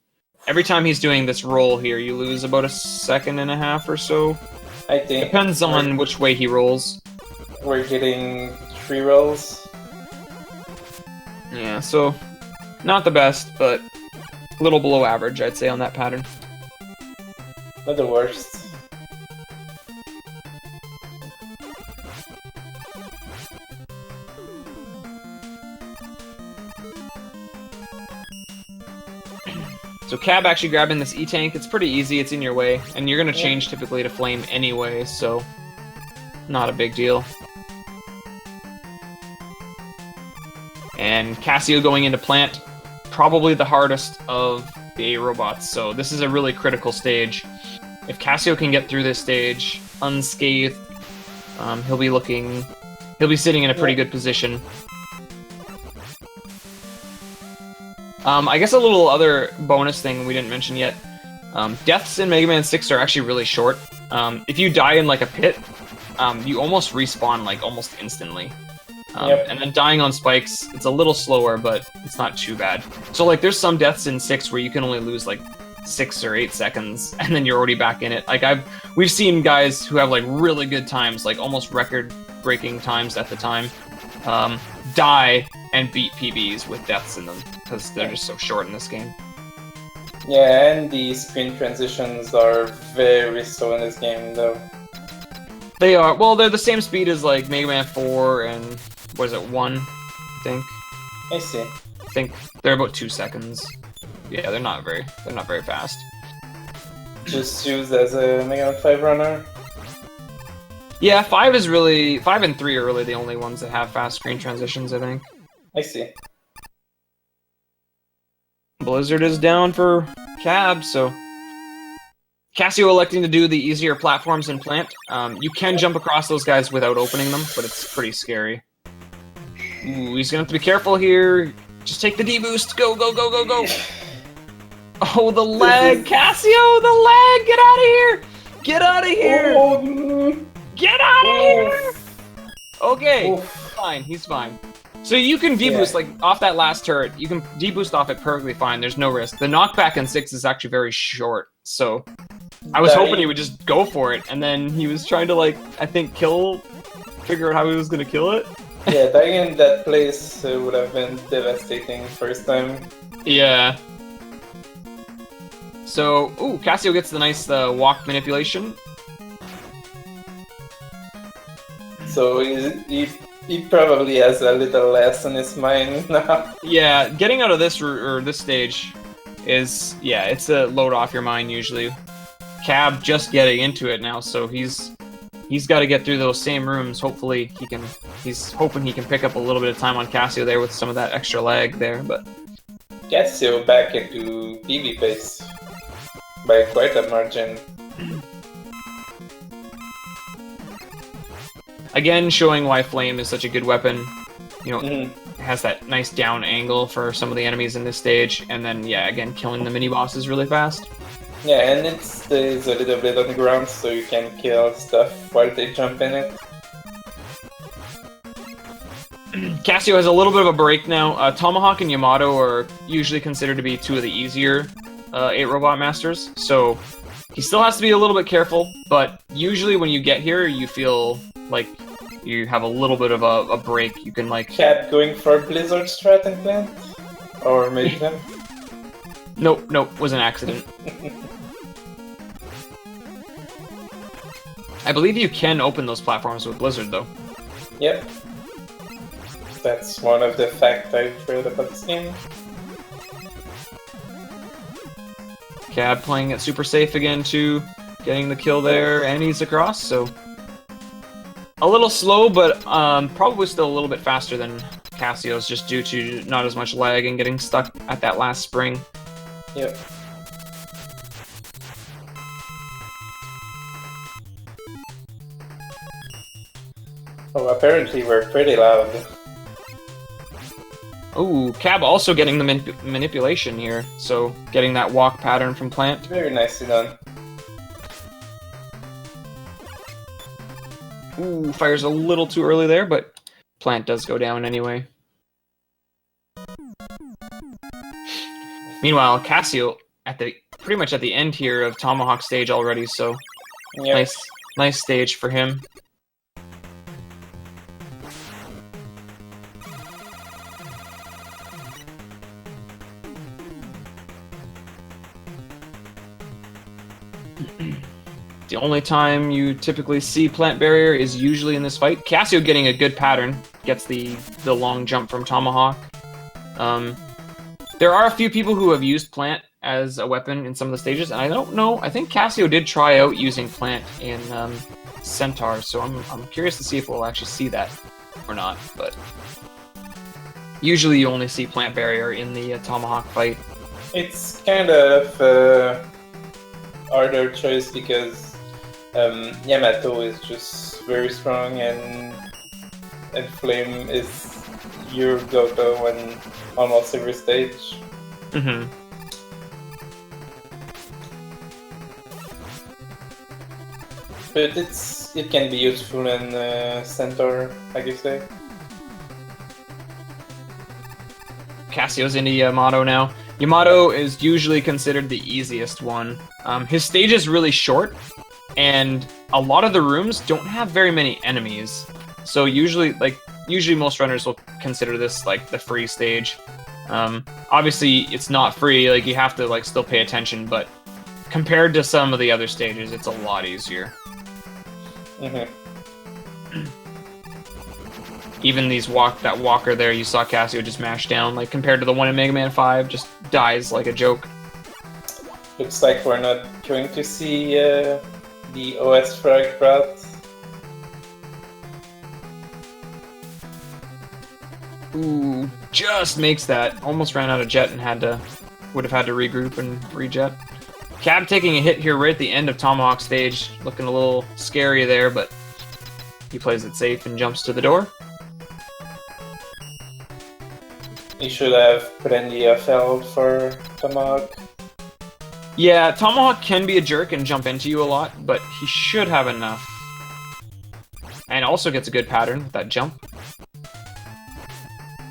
Every time he's doing this roll here, you lose about 1.5 seconds or so. I think. Depends on which way he rolls. We're getting 3 rolls. Yeah, so not the best, but A little below average, I'd say, on that pattern. Not the worst. So Cab actually grabbing this E-Tank, it's pretty easy, it's in your way, and you're going to change typically to Flame anyway, so not a big deal. And Cassio going into Plant, probably the hardest of the A-Robots, so this is a really critical stage. If Cassio can get through this stage unscathed, he'll be sitting in a pretty good position. I guess a little other bonus thing we didn't mention yet. Deaths in Mega Man 6 are actually really short. If you die in like a pit, you almost respawn like almost instantly. And then dying on spikes, it's a little slower, but it's not too bad. So like there's some deaths in 6 where you can only lose like 6 or 8 seconds, and then you're already back in it. Like we've seen guys who have like really good times, like almost record-breaking times at the time, die and beat PBs with deaths in them, because they're just so short in this game. Yeah, and the screen transitions are very slow in this game, though. They are, well, they're the same speed as like Mega Man 4 and, what is it, 1, I think? I see. I think they're about 2 seconds. Yeah, they're not very fast. Just used as a Mega Man 5 runner? Yeah, 5 and 3 are really the only ones that have fast screen transitions, I think. I see. Blizzard is down for Cab, so Cassio electing to do the easier platforms in Plant. You can jump across those guys without opening them, but it's pretty scary. Ooh, he's gonna have to be careful here. Just take the D-boost. Go, go, go, go, go. Oh, the lag. Cassio, the lag. Get out of here. Get out of here. Oh. Get out of here. Okay, fine. He's fine. So you can deboost, like, off that last turret. You can deboost off it perfectly fine. There's no risk. The knockback in 6 is actually very short, so I was hoping he would just go for it, and then he was trying to, like, I think figure out how he was going to kill it. Yeah, dying in that place would have been devastating first time. Yeah. So, ooh, Cassio gets the nice walk manipulation. So he probably has a little less on his mind now. Yeah, getting out of this this stage is, yeah, it's a load off your mind usually. Cab just getting into it now, so he's got to get through those same rooms. Hopefully he's hoping he can pick up a little bit of time on Cassio there with some of that extra lag there, but Cassio back into PB pace by quite a margin. Again, showing why Flame is such a good weapon. You know, it has that nice down angle for some of the enemies in this stage, and then, yeah, again, killing the mini-bosses really fast. Yeah, and it stays a little bit on the ground, so you can kill stuff while they jump in it. Cassio has a little bit of a break now. Tomahawk and Yamato are usually considered to be two of the easier 8 Robot Masters, so he still has to be a little bit careful, but usually when you get here, you feel like you have a little bit of a break. You can, like... Cat going for Blizzard strat and Plant? Or maybe them? Nope, was an accident. I believe you can open those platforms with Blizzard, though. Yep. That's one of the facts I've read about this game. Cab playing it super safe again, too. Getting the kill there, and he's across, so... A little slow, but probably still a little bit faster than Cassio's, just due to not as much lag and getting stuck at that last spring. Yep. Oh, apparently we're pretty loud. Ooh, Cab also getting the manipulation here, so getting that walk pattern from Plant. Very nicely done. Ooh, fires a little too early there, but Plant does go down anyway. Meanwhile, Cassio pretty much at the end here of Tomahawk stage already, so Yep. nice stage for him. The only time you typically see plant barrier is usually in this fight. Cassio getting a good pattern, gets the long jump from Tomahawk. There are a few people who have used plant as a weapon in some of the stages, and I don't know. I think Cassio did try out using plant in Centaur, so I'm curious to see if we'll actually see that or not. But usually you only see plant barrier in the Tomahawk fight. It's kind of harder choice because Yamato is just very strong and Flame is your go-to on almost every stage. Mm-hmm. But it can be useful in Centaur, like you say. Cassio's into Yamato now. Yamato is usually considered the easiest one. His stage is really short, and a lot of the rooms don't have very many enemies. So usually most runners will consider this like the free stage. Obviously, it's not free. Like you have to like still pay attention, but compared to some of the other stages, it's a lot easier. Mm-hmm. Even that walker there, you saw Cassio just mash down. Like compared to the one in Mega Man 5, just dies like a joke. Looks like we're not going to see the OS frag route. Ooh, just makes that. Almost ran out of jet and would have had to regroup and rejet. Cab taking a hit here right at the end of Tomahawk stage, looking a little scary there, but he plays it safe and jumps to the door. He should have plenty of health for Tomahawk. Yeah, Tomahawk can be a jerk and jump into you a lot, but he should have enough. And also gets a good pattern with that jump.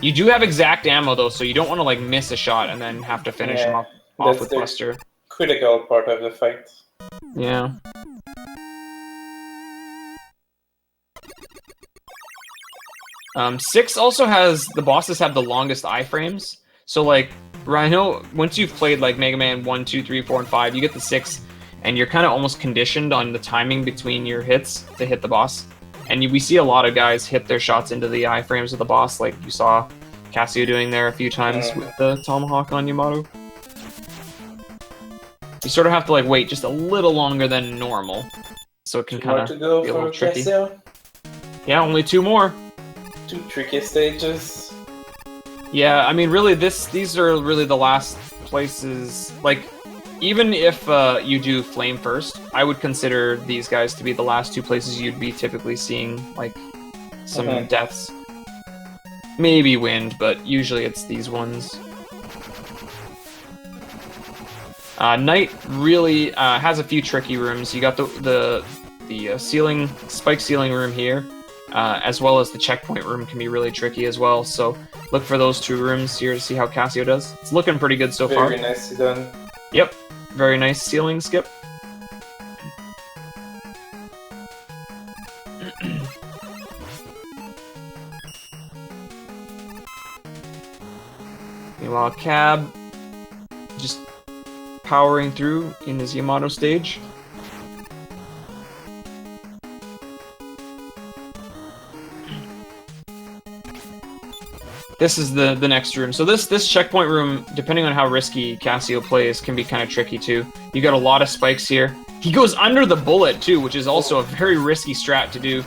You do have exact ammo though, so you don't want to like miss a shot and then have to finish him off with Buster. Critical part of the fight. Yeah. Six also has, the bosses have the longest iframes. So like, Rhino, once you've played like Mega Man 1, 2, 3, 4, and 5, you get the 6, and you're kind of almost conditioned on the timing between your hits to hit the boss. And we see a lot of guys hit their shots into the iframes of the boss, like you saw Cassio doing there a few times with the Tomahawk on Yamato. You sort of have to like wait just a little longer than normal, so it can kind of be a little tricky. Cassio? Yeah, only 2 more. 2 tricky stages. Yeah, I mean, really, these are really the last places. Like, even if you do Flame first, I would consider these guys to be the last 2 places you'd be typically seeing, like, some deaths. Maybe Wind, but usually it's these ones. Night really has a few tricky rooms. You got the ceiling, spike ceiling room here, as well as the checkpoint room can be really tricky as well. So look for those 2 rooms here to see how Cassio does. It's looking pretty good so far. Very nicely done. Yep, very nice ceiling skip. Meanwhile, Cab just powering through in his Yamato stage. This is the next room. So this checkpoint room, depending on how risky Cassio plays, can be kind of tricky too. You got a lot of spikes here. He goes under the bullet too, which is also a very risky strat to do.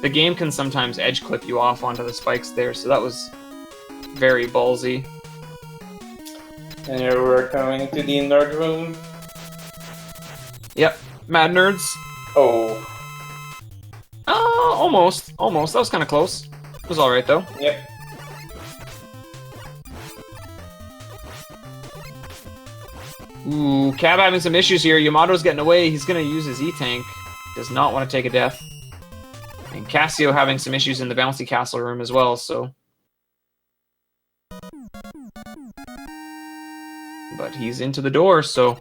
The game can sometimes edge clip you off onto the spikes there, so that was very ballsy. And here we're coming to the nerd room. Yep, Mad Nerds. Oh. Almost. That was kind of close. It was alright though. Yep. Ooh, Cab having some issues here. Yamato's getting away. He's going to use his E-Tank. Does not want to take a death. And Cassio having some issues in the bouncy castle room as well, so... But he's into the door, so...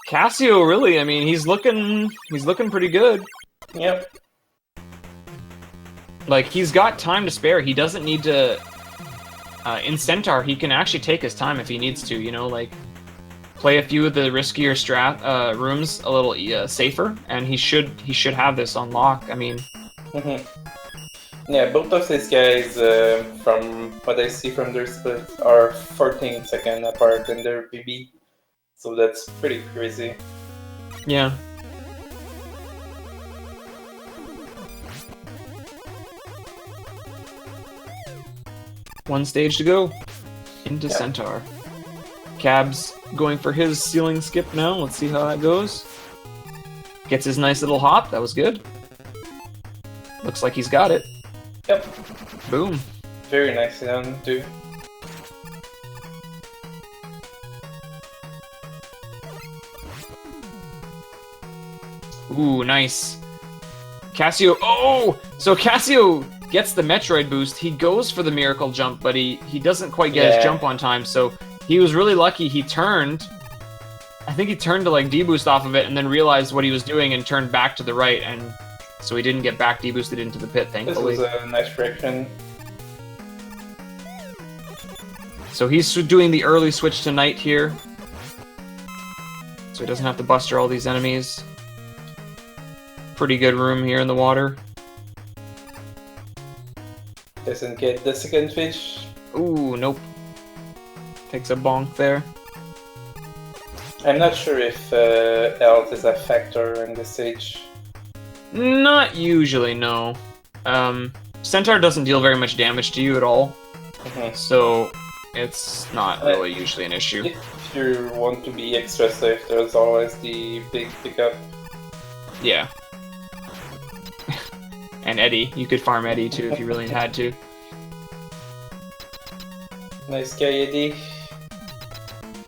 Cassio, really, I mean, he's looking pretty good. Yep. Like, he's got time to spare. He doesn't need to... in Centaur, he can actually take his time if he needs to, you know, like... play a few of the riskier rooms a little safer, and he should have this on lock. I mean, yeah, both of these guys, from what I see from their splits, are 14 seconds apart in their PB, so that's pretty crazy. yeah. One stage to go into Centaur. Cab's going for his ceiling skip now. Let's see how that goes. Gets his nice little hop. That was good. Looks like he's got it. Yep. Boom. Very nicely done, too. Ooh, nice. Cassio. Oh! So Cassio gets the Metroid boost. He goes for the miracle jump, but he doesn't quite get his jump on time. So he was really lucky. He turned. I think he turned to like deboost off of it and then realized what he was doing and turned back to the right. And so he didn't get back deboosted into the pit, thankfully. This was a nice correction. So he's doing the early switch to night here. So he doesn't have to buster all these enemies. Pretty good room here in the water. Doesn't get the second fish. Ooh, nope. Takes a bonk there. I'm not sure if health is a factor in this stage. Not usually, no. Centaur doesn't deal very much damage to you at all. So it's not really usually an issue. If you want to be extra safe, there's always the big pickup. Yeah. And Eddie. You could farm Eddie too if you really had to. Nice guy, Eddie.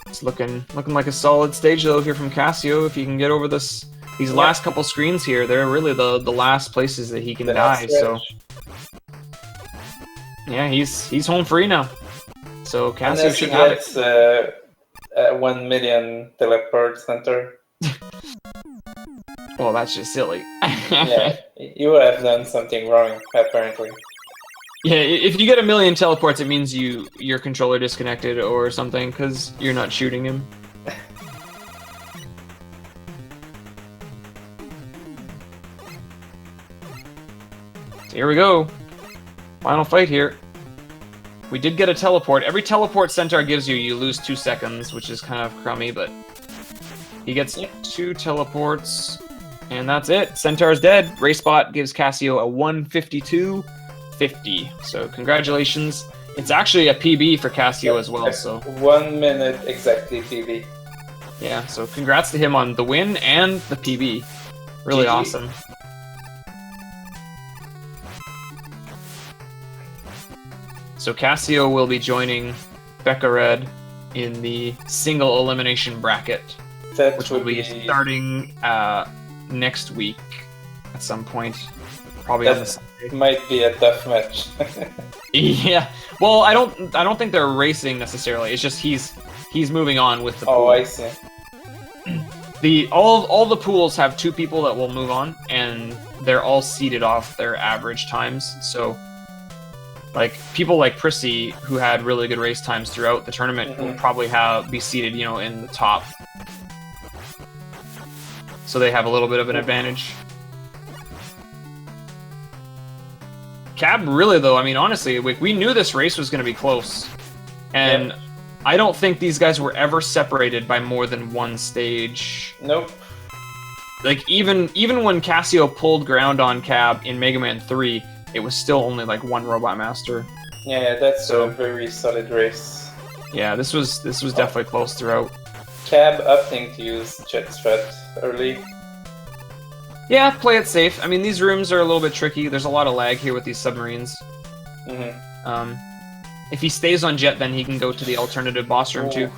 It's looking like a solid stage though here from Cassio. If he can get over these last couple screens here, they're really the last places that he can die. So yeah, he's home free now. So Cassio should have it. 1 million teleport center. Well, that's just silly. Yeah, you have done something wrong, apparently. Yeah, if you get 1 million teleports, it means your controller disconnected or something, because you're not shooting him. So here we go. Final fight here. We did get a teleport. Every teleport Centaur gives you, you lose 2 seconds, which is kind of crummy, but he gets 2 teleports, and that's it. Centaur's dead. RaceBot gives Cassio a 152.50. So congratulations. It's actually a PB for Cassio as well. So 1 minute exactly PB. Yeah, so congrats to him on the win and the PB. Really GG. Awesome. So Cassio will be joining Becca Red in the single elimination bracket, which will be starting next week at some point. Probably on the Sunday. Might be a tough match. Yeah. Well, I don't think they're racing necessarily. It's just he's moving on with the pool. Oh, I see. All the pools have 2 people that will move on, and they're all seeded off their average times. So, like people like Prissy, who had really good race times throughout the tournament, will probably be seeded, in the top. So they have a little bit of an advantage. Cab, really though, I mean, honestly, we knew this race was going to be close, and I don't think these guys were ever separated by more than 1 stage. Nope. Like even when Cassio pulled ground on Cab in Mega Man 3, it was still only like 1 Robot Master. Yeah, that's a very solid race. Yeah, this was definitely close throughout. Cab opting to use Jet Strat early. Yeah, play it safe. I mean, these rooms are a little bit tricky. There's a lot of lag here with these submarines. If he stays on Jet, then he can go to the alternative boss room too.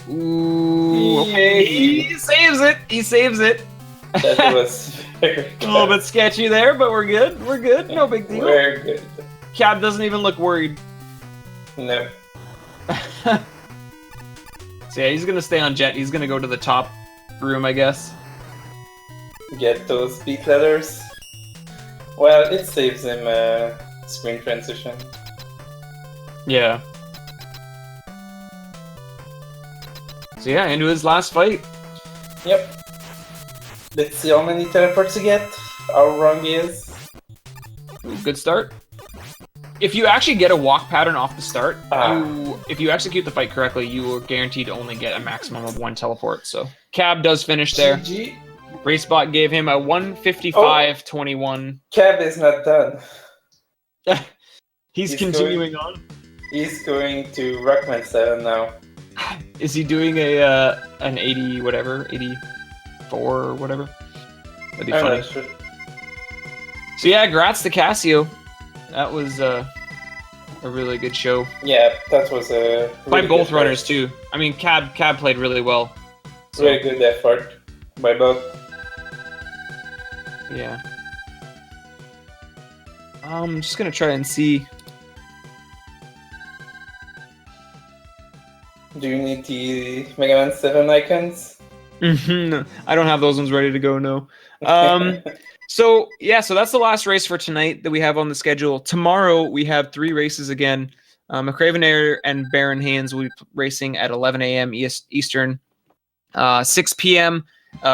Ooh, okay. He saves it! He saves it! That was very good. A little bit sketchy there, but we're good. We're good. No big deal. Very good. Cab doesn't even look worried. No. So yeah, he's gonna stay on Jet. He's gonna go to the top room, I guess. Get those beat letters. Well, it saves him screen transition. Yeah. So yeah, into his last fight. Yep. Let's see how many teleports you get. How wrong he is. Ooh, good start. If you actually get a walk pattern off the start, if you execute the fight correctly, you are guaranteed to only get a maximum of 1 teleport. So Cab does finish there. GG. Racebot gave him a 155.21. Cab is not done. He's continuing on. He's going to Rockman 7 now. Is he doing a an 80 whatever, 84 or whatever? That'd be funny. Not sure. So yeah, congrats to Cassio. That was a really good show. Yeah, that was a really by both good runners fight. too. I mean, Cab played really well. So, Really good effort by both. yeah. I'm just gonna try and see. Do you need the Mega Man 7 icons? No, I don't have those ones ready to go. No. So yeah, so that's the last race for tonight that we have on the schedule. Tomorrow we have 3 races again. McCraven Air and Baron Hands will be racing at 11 a.m. Eastern. 6 p.m.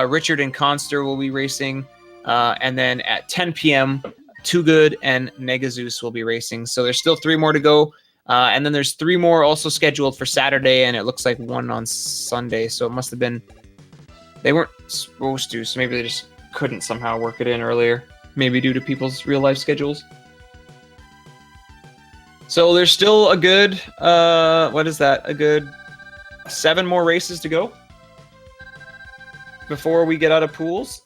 Richard and Conster will be racing, and then at 10 p.m. Too Good and Negazeus will be racing. So there's still 3 more to go, and then there's 3 more also scheduled for Saturday, and it looks like 1 on Sunday. So it must have been they weren't supposed to, so maybe they just couldn't somehow work it in earlier, maybe due to people's real life schedules. So there's still a good what is that? A good 7 more races to go before we get out of pools.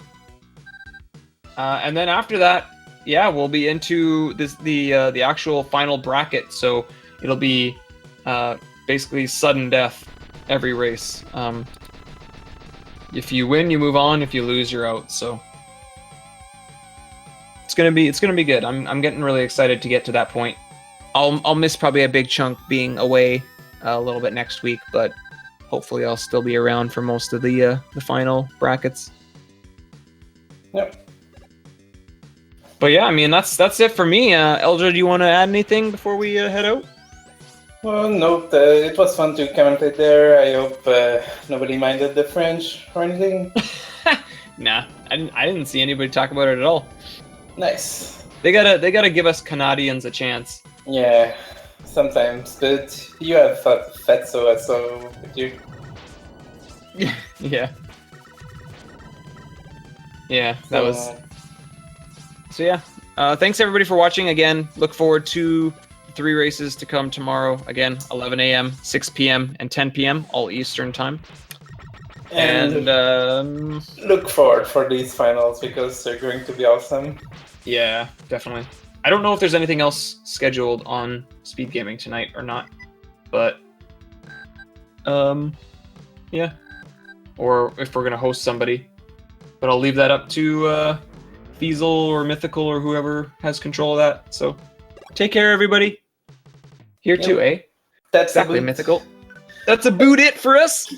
And then after that, yeah, we'll be into the actual final bracket. So it'll be basically sudden death every race. If you win, you move on. If you lose, you're out. So it's gonna be good. I'm getting really excited to get to that point. I'll miss probably a big chunk being away a little bit next week, but hopefully I'll still be around for most of the final brackets. Yep. But yeah, I mean that's it for me. Eldra, do you want to add anything before we head out? Well, no, it was fun to commentate there. I hope nobody minded the French or anything. Nah, I didn't see anybody talk about it at all. Nice. They gotta give us Canadians a chance. Yeah, sometimes, but you have Fatso so with you. Yeah. Yeah, that was. So yeah, thanks everybody for watching. Again, look forward to 3 races to come tomorrow. Again, 11 a.m., 6 p.m., and 10 p.m. all Eastern time. And look forward for these finals because they're going to be awesome. Yeah, definitely. I don't know if there's anything else scheduled on Speed Gaming tonight or not, but yeah, or if we're gonna host somebody. But I'll leave that up to Feasel or Mythical or whoever has control of that. So take care, everybody. Here too, eh? That's exactly Mythical. That's about it for us.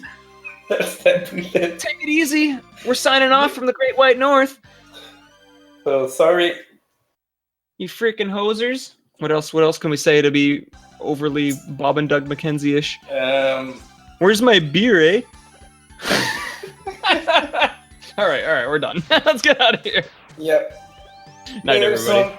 That's that. Take it easy. We're signing off from the Great White North. Well, sorry. You freaking hosers. What else can we say to be overly Bob and Doug McKenzie-ish? Where's my beer, eh? All right, we're done. Let's get out of here. Yep. Night, everybody.